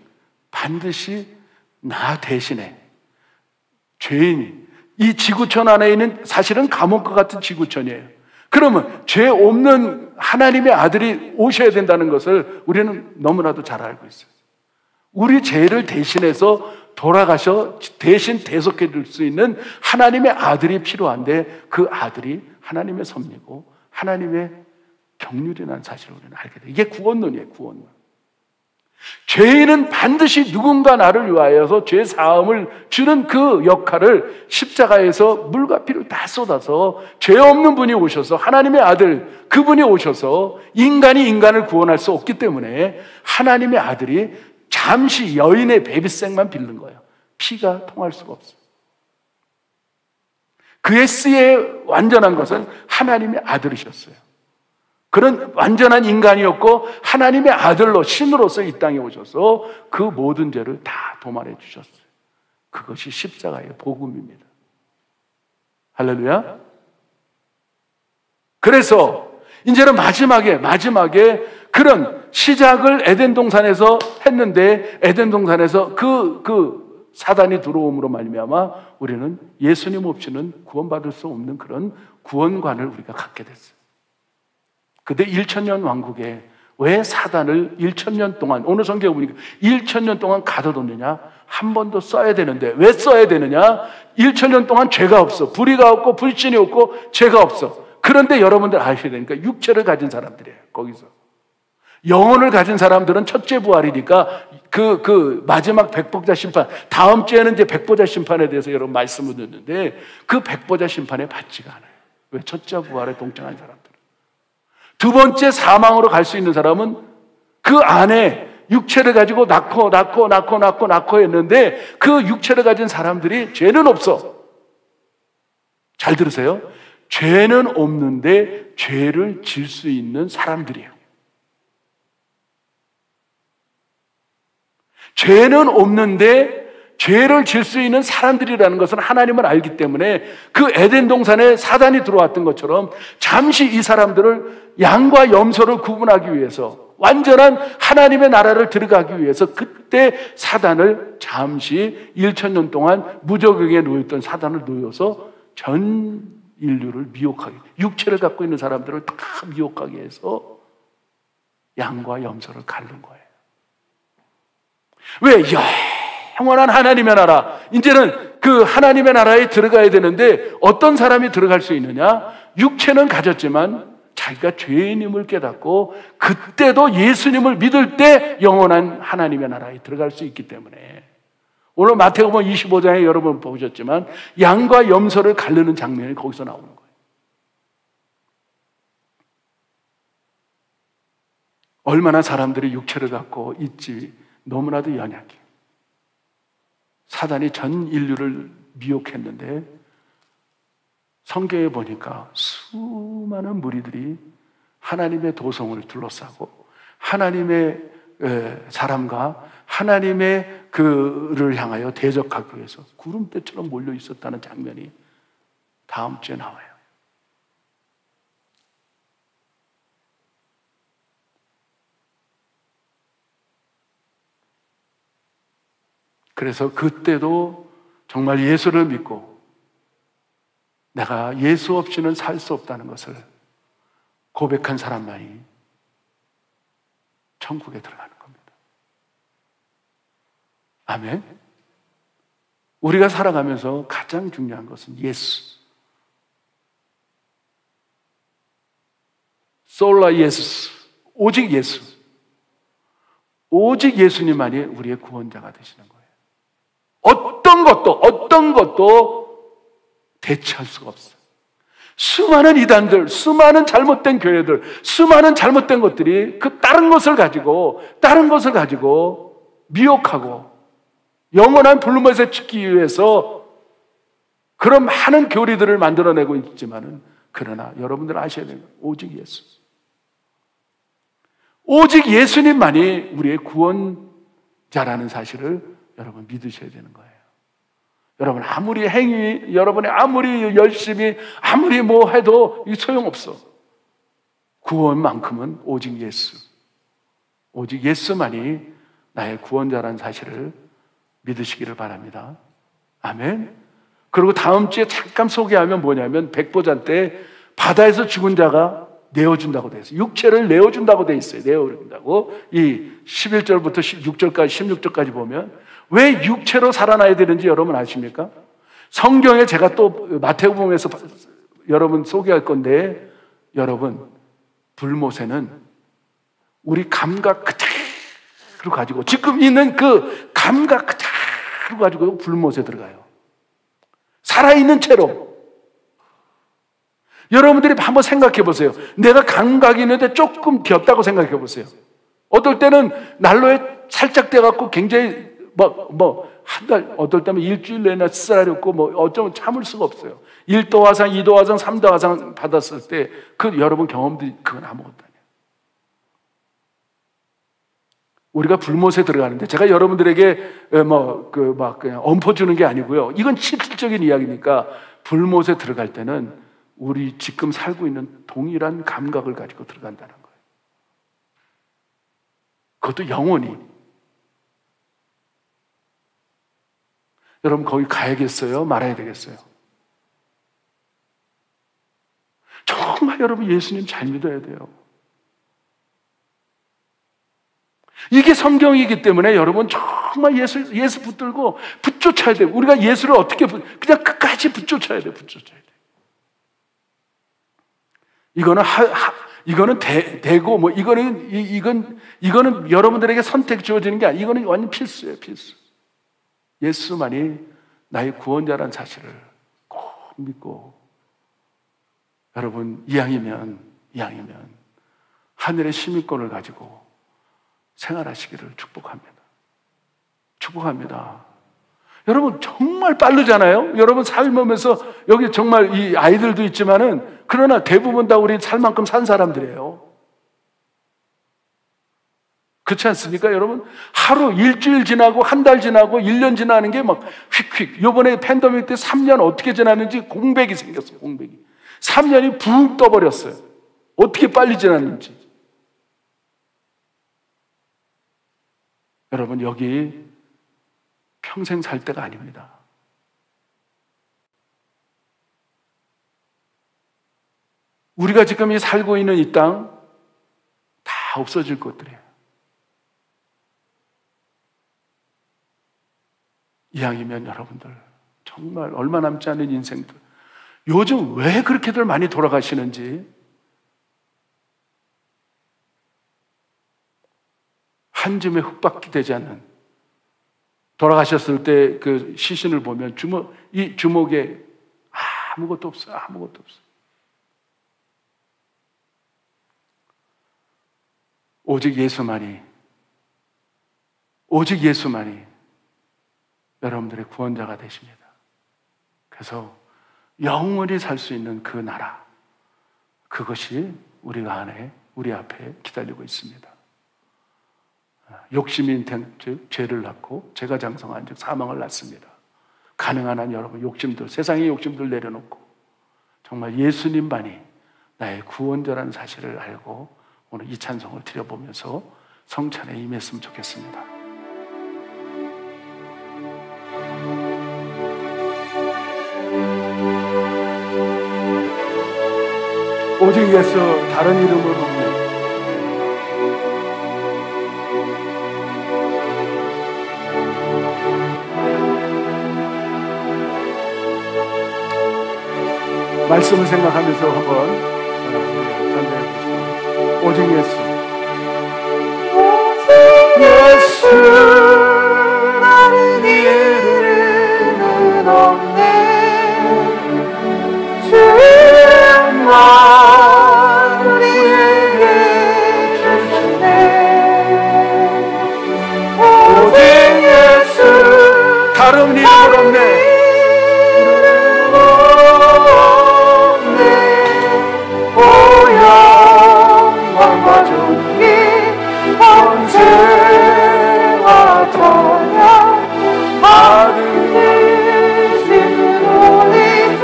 반드시 나 대신에 죄인이 이 지구촌 안에 있는 사실은 감옥과 같은 지구촌이에요. 그러면 죄 없는 하나님의 아들이 오셔야 된다는 것을 우리는 너무나도 잘 알고 있어요. 우리 죄를 대신해서 돌아가셔 대신 대속해 줄 수 있는 하나님의 아들이 필요한데 그 아들이 하나님의 섭리고 하나님의 경륜이라는 사실을 우리는 알게 돼요. 이게 구원론이에요. 구원론. 죄인은 반드시 누군가 나를 위하여서 죄 사함을 주는 그 역할을 십자가에서 물과 피를 다 쏟아서 죄 없는 분이 오셔서 하나님의 아들 그분이 오셔서 인간이 인간을 구원할 수 없기 때문에 하나님의 아들이 잠시 여인의 베비색만 빌는 거예요. 피가 통할 수가 없어요. 그의 씨의 완전한 것은 하나님의 아들이셨어요. 그런 완전한 인간이었고 하나님의 아들로 신으로서 이 땅에 오셔서 그 모든 죄를 다 도말해 주셨어요. 그것이 십자가의 복음입니다. 할렐루야. 그래서 이제는 마지막에 그런 시작을 에덴 동산에서 했는데 에덴 동산에서 그 사단이 들어옴으로 말미암아 우리는 예수님 없이는 구원받을 수 없는 그런 구원관을 우리가 갖게 됐어요. 근데 1000년 왕국에 왜 사단을 1000년 동안 오늘 성경에 보니까 1000년 동안 가둬뒀느냐? 한 번 더 써야 되는데 왜 써야 되느냐? 1000년 동안 죄가 없어. 불의가 없고 불신이 없고 죄가 없어. 그런데 여러분들 아셔야 되니까 육체를 가진 사람들이에요. 거기서 영혼을 가진 사람들은 첫째 부활이니까 그 마지막 백보자 심판 다음 주에는 이제 백보자 심판에 대해서 여러분 말씀을 듣는데 그 백보자 심판에 받지가 않아요. 왜? 첫째 부활에 동참한 사람들. 두 번째 사망으로 갈 수 있는 사람은 그 안에 육체를 가지고 낳고 했는데 그 육체를 가진 사람들이 죄는 없어. 잘 들으세요. 죄는 없는데 죄를 질 수 있는 사람들이에요. 죄는 없는데 죄를 질 수 있는 사람들이라는 것은 하나님을 알기 때문에 그 에덴 동산에 사단이 들어왔던 것처럼 잠시 이 사람들을 양과 염소를 구분하기 위해서 완전한 하나님의 나라를 들어가기 위해서 그때 사단을 잠시 1000년 동안 무저격에 놓였던 사단을 놓여서 전 인류를 미혹하게 육체를 갖고 있는 사람들을 다 미혹하게 해서 양과 염소를 가른 거예요. 왜? 영원한 하나님의 나라. 이제는 그 하나님의 나라에 들어가야 되는데 어떤 사람이 들어갈 수 있느냐? 육체는 가졌지만 자기가 죄인임을 깨닫고 그때도 예수님을 믿을 때 영원한 하나님의 나라에 들어갈 수 있기 때문에 오늘 마태복음 25장에 여러분 보셨지만 양과 염소를 가르는 장면이 거기서 나오는 거예요. 얼마나 사람들이 육체를 갖고 있지 너무나도 연약해요. 사단이 전 인류를 미혹했는데 성경에 보니까 수많은 무리들이 하나님의 도성을 둘러싸고 하나님의 사람과 하나님의 그를 향하여 대적하기 위해서 구름대처럼 몰려 있었다는 장면이 다음 주에 나와요. 그래서 그때도 정말 예수를 믿고 내가 예수 없이는 살 수 없다는 것을 고백한 사람만이 천국에 들어가는 겁니다. 아멘. 우리가 살아가면서 가장 중요한 것은 예수. 솔라 예수. 오직 예수. 오직 예수님만이 우리의 구원자가 되시는 거예요. 어떤 것도 대체할 수가 없어요. 수많은 이단들, 수많은 잘못된 교회들, 수많은 잘못된 것들이 그 다른 것을 가지고 미혹하고 영원한 불못에 찍기 위해서 그런 많은 교리들을 만들어내고 있지만은 그러나 여러분들 아셔야 돼요. 오직 예수. 오직 예수님만이 우리의 구원자라는 사실을 여러분 믿으셔야 되는 거예요. 여러분 아무리 행위, 여러분이 아무리 열심히 아무리 뭐 해도 이 소용없어. 구원만큼은 오직 예수, 오직 예수만이 나의 구원자라는 사실을 믿으시기를 바랍니다. 아멘. 그리고 다음 주에 잠깐 소개하면 뭐냐면 백보자 때 바다에서 죽은 자가 내어준다고 되어 있어요. 육체를 내어준다고 되어 있어요. 내어준다고. 이 11절부터 6절까지 16절까지 보면 왜 육체로 살아나야 되는지 여러분 아십니까? 성경에 제가 또 마태복음에서 여러분 소개할 건데, 여러분 불모세는 우리 감각 그대로 가지고, 지금 있는 그 감각 그대로 가지고 불못에 들어가요. 살아있는 채로. 여러분들이 한번 생각해 보세요. 내가 감각이 있는데 조금 귀엽다고 생각해 보세요. 어떨 때는 난로에 살짝 떼갖고 굉장히 한 달, 어떨 때는 일주일 내내 쓰라렸고 어쩌면 참을 수가 없어요. 1도 화상, 2도 화상, 3도 화상 받았을 때 그 여러분 경험들이 그건 아무것도 아니에요. 우리가 불못에 들어가는데 제가 여러분들에게 그냥 엄포 주는 게 아니고요. 이건 실질적인 이야기니까 불못에 들어갈 때는 우리 지금 살고 있는 동일한 감각을 가지고 들어간다는 거예요. 그것도 영원히. 여러분 거기 가야겠어요? 말아야 되겠어요? 정말 여러분 예수님 잘 믿어야 돼요. 이게 성경이기 때문에 여러분 정말 예수 붙들고 붙쫓아야 돼요. 우리가 예수를 어떻게 그냥 끝까지 붙쫓아야 돼요. 붙쫓아야 돼요. 이거는 되고 이거는 여러분들에게 선택 주어지는 게 아니에요. 이거는 완전 필수예요. 필수. 예수만이 나의 구원자라는 사실을 꼭 믿고, 여러분 이왕이면 하늘의 시민권을 가지고 생활하시기를 축복합니다. 축복합니다. 여러분 정말 빠르잖아요. 여러분 삶으면서 여기 정말 이 아이들도 있지만은 그러나 대부분 다 우리 살 만큼 산 사람들이에요. 그렇지 않습니까? 여러분 하루 일주일 지나고 한 달 지나고 1년 지나는 게 막 휙휙. 이번에 팬데믹 때 3년 어떻게 지났는지 공백이 생겼어요. 공백이 3년이 붕 떠버렸어요. 어떻게 빨리 지났는지. 여러분 여기 평생 살 때가 아닙니다. 우리가 지금 이 살고 있는 이 땅 다 없어질 것들이에요. 이왕이면 여러분들 정말 얼마 남지 않은 인생들, 요즘 왜 그렇게들 많이 돌아가시는지, 한 줌의 흙밖에 되지 않는, 돌아가셨을 때 그 시신을 보면 이 주먹에 아무것도 없어요. 아무것도 없어요. 오직 예수만이 여러분들의 구원자가 되십니다. 그래서 영원히 살 수 있는 그 나라, 그것이 우리 앞에 기다리고 있습니다. 욕심이 인생 즉 죄를 낳고 죄가 장성한 즉 사망을 낳습니다. 가능한 한 여러분 욕심들, 세상의 욕심들 내려놓고 정말 예수님만이 나의 구원자라는 사실을 알고 오늘 이 찬송을 드려보면서 성찬에 임했으면 좋겠습니다. 오직 예수, 다른 이름은 없네. 말씀을 생각하면서 한번 전해해 보시죠. 오직 예수. 다른 이름은 없네. 주만 우리에게 주시네. 오직 예수, 다른 이름은 없네. 권세와 찬양 받으시는 우리 주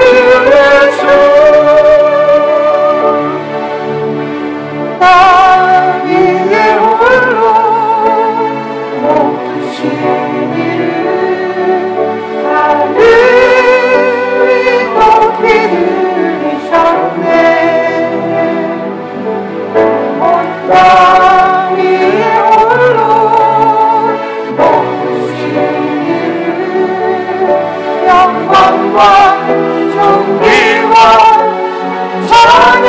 예수 땅 위에 홀로 높으신 이름 하늘 위 높이 들리셨네 온 땅 위에 홀로 높으신 이름 영광과 존귀와 찬양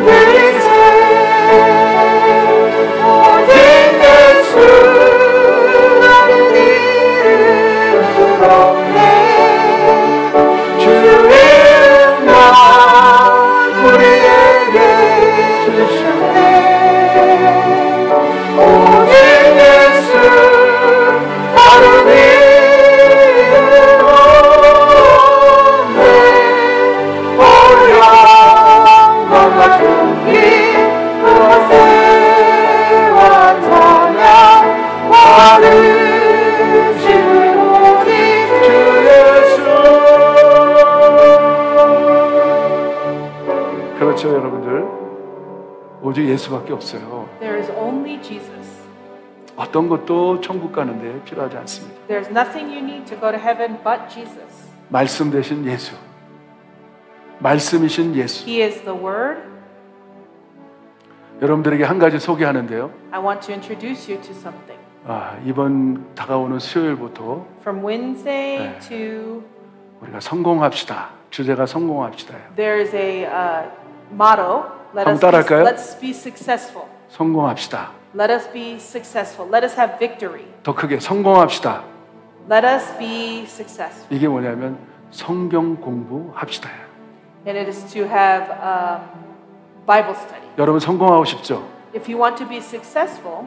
드리세 오직 예수라는 이름으로 주 이름만 우리에게 주셨네 오직 예수 다른 이름 없네 오 영광과 존귀 권세와 찬양 받으시는 우리 주 예수 그렇죠, 여러분들. 오직 예수밖에 없어요. There is only Jesus. 어떤 것도 천국 가는데 필요하지 않습니다. There's nothing you need to go to heaven but Jesus. 말씀 되신 예수, 말씀이신 예수. He is the Word. 여러분들에게 한 가지 소개하는데요. I want to introduce you to something. 이번 다가오는 수요일부터 From Wednesday 네. to 우리가 성공합시다. 주제가 성공합시다예요. there is a motto. 한번 따라할까요? Let's be successful. 성공합시다. Let us be successful. Let us have victory. 더 크게 성공합시다. Let us be successful. 이게 뭐냐면 성경 공부합시다예요. And it is to have Bible study. 여러분 성공하고 싶죠? If you want to be successful,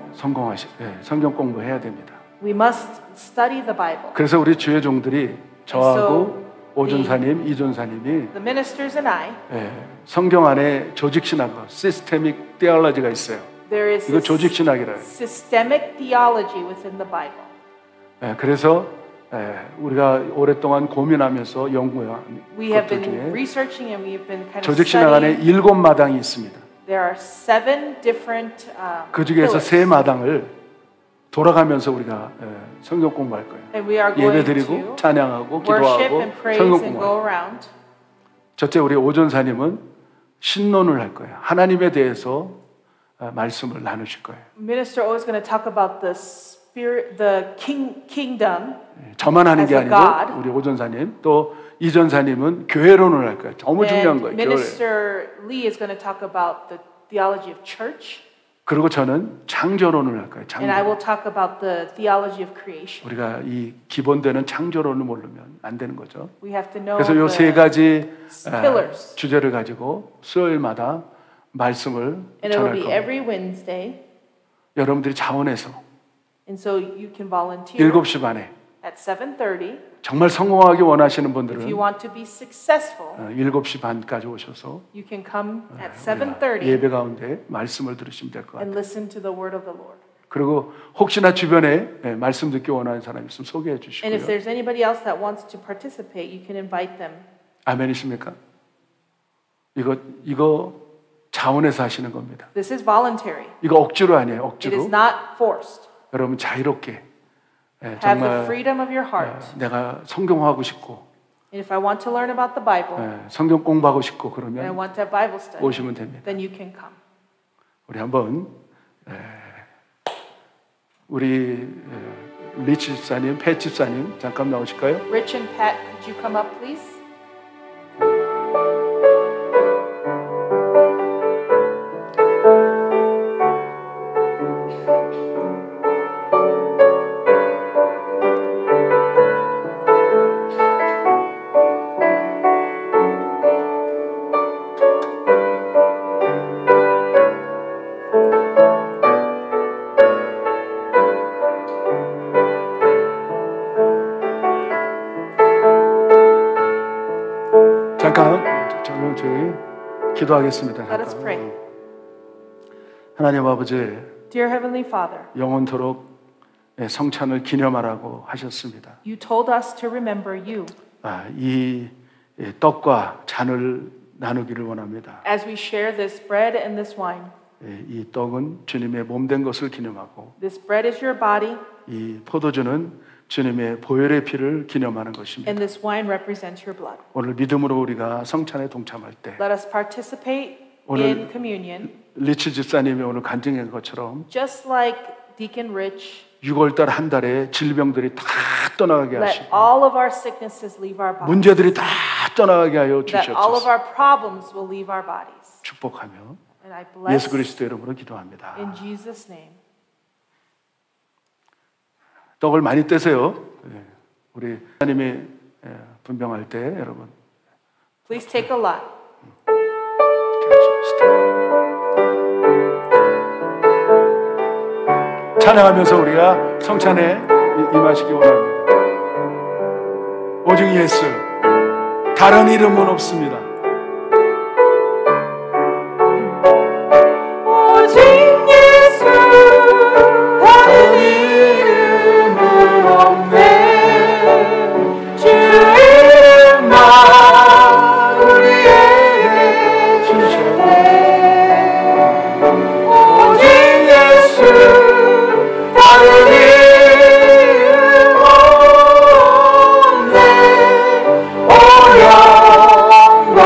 성경 공부해야 됩니다. we must study the Bible. 그래서 우리 주의 종들이 저하고 So, 오전사님, 이전사님이 The ministers and I, 성경 안에 조직신학과 시스테믹 테올로지가 있어요. there is 이거 조직신학이라요. systemic theology within the Bible. 그래서 우리가 오랫동안 고민하면서 연구한 We have 것들 been 중에 researching and we have been kind of 조직신학 안에 studying. 7마당이 있습니다. There are 7 different 그 중에서 pillars. 3마당을 돌아가면서 우리가 성경 공부할 거예요. And we are 예배 going 드리고 to 찬양하고 worship 기도하고 and praise 성경 and 공부하고. go around. 첫째 우리 오전사님은 신론을 할 거예요. 하나님에 대해서 말씀을 나누실 거예요. Minister O is going to talk about the spirit, the kingdom. 저만 하는 게 As a 아니고 God. 우리 오전사님 또 이전사님은 교회론을 할 거예요. 너무 중요한 거예요. And 교회. Minister Lee is going to talk about the theology of church. 그리고 저는 창조론을 할 거예요. And I 창조. will talk about the theology of creation. 우리가 이 기본되는 창조론을 모르면 안 되는 거죠. We have to know 그래서 이 세 the 가지 pillars. 주제를 가지고 수요일마다 말씀을 And it will 전할 be 겁니다. every Wednesday. 여러분들이 자원해서 And so you can volunteer 7시 반에 at 7:30. 정말 성공하기 원하시는 If 분들은 you want to be successful, 7시 반까지 오셔서 you can come at 우리가 7:30 예배 가운데 말씀을 들으시면 될 것 and 같아요. listen to the word of the Lord. 그리고 혹시나 주변에 말씀 듣기 원하는 사람이 있으면 소개해 And if 주시고요. there's anybody else that wants to participate, you can invite them. 아멘이십니까? 이거 자원해서 하시는 겁니다. This is voluntary. 이거 억지로 아니에요. It is 억지로. not forced. 여러분 자유롭게 Have the 정말 freedom of your heart. 내가 성경하고 싶고 And if I want to learn about the Bible 성경 공부하고 싶고 and I 그러면 want to have Bible study, 오시면 됩니다. then you can come. 우리 한번 우리 리치 집사님, 팻 집사님 잠깐 나오실까요? Rich and Pat, could you come up, please? 잠깐 저희 기도하겠습니다. Let us pray. 하나님 아버지, Dear Heavenly Father, 영원토록 성찬을 기념하라고 하셨습니다. you told us to remember you 이 떡과 잔을 나누기를 원합니다. as we share this bread and this wine. 이 떡은 주님의 몸된 것을 기념하고 This bread is your body, 이 포도주는 주님의 보혈의 피를 기념하는 것입니다. and this wine represents your blood. 오늘 믿음으로 우리가 성찬에 동참할 때 Let us participate 오늘 in communion, 리치 집사님이 오늘 간증한 것처럼 just like Deacon Rich. 6월달 한 달에 질병들이 다 떠나가게 Let 하시고 all of our sicknesses leave our bodies. 문제들이 다 떠나가게 하여 That all of 주시옵소서. our problems will leave our bodies. 축복하며 And I 예수 bless 그리스도 이름으로 기도합니다. in Jesus' name. 떡을 많이 떼세요. 우리 하나님이 분명할 때 여러분 Please take a lot. 찬양하면서 우리가 성찬에 임하시기 원합니다. 오직 예수, 다른 이름은 없습니다. 오직 예수 다른 이름은 없네. 주 이름만 우리에게 주셨네. 오직 예수 다른 이름 없네. 오 영광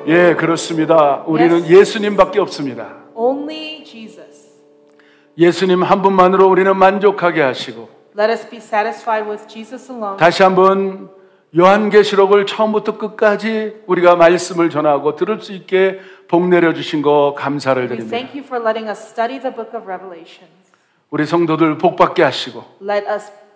예, 그렇습니다. 우리는 Yes. 예수님밖에 없습니다. Only Jesus. 예수님 한 분만으로 우리는 만족하게 하시고 Let us be satisfied with Jesus alone. 다시 한번 요한계시록을 처음부터 끝까지 우리가 말씀을 전하고 들을 수 있게 복 내려주신 거 감사를 We 드립니다. thank you for letting us study the book of Revelations. 우리 성도들 복 받게 하시고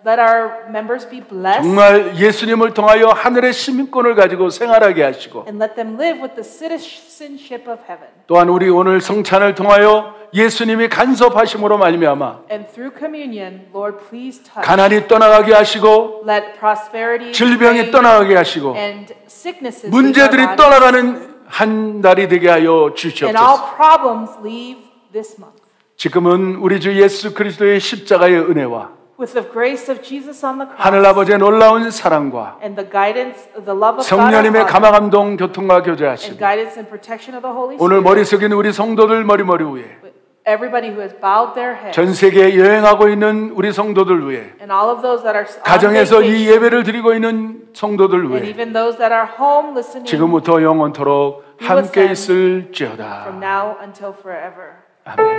Let our members be blessed. 정말 예수님을 통하여 하늘의 시민권을 가지고 생활하게 하시고 And let them live with the citizenship of heaven. 또한 우리 오늘 성찬을 통하여 예수님이 간섭하심으로 말미암아 And through communion, Lord, please touch. 가난이 떠나가게 하시고 Let prosperity, 질병이 reign, 떠나가게 하시고 and sicknesses 문제들이 leave our bodies, 떠나가는 한 달이 되게 하여 and 주시옵소서. all problems leave this month. 지금은 우리 주 예수 그리스도의 십자가의 은혜와 With the grace of Jesus on the cross 하늘 아버지의 놀라운 사랑과 and the guidance, the love of God, 성령님의 our Father, 감화감동 교통과 and 교제하시고 guidance and protection of the Holy 오늘 Spirit. 머리 숙인 우리 성도들 머리 위에 Everybody who has bowed their head, 전 세계에 여행하고 있는 우리 성도들 위해 and all of those that are on 가정에서 이 vacation, 예배를 드리고 있는 성도들 and 위해 even those that are home listening 지금부터 영원토록 함께 있을지어다. from now until forever. 아멘.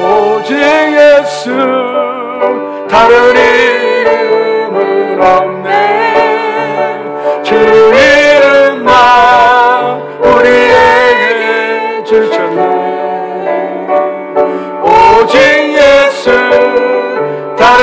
오직 예수 다른 이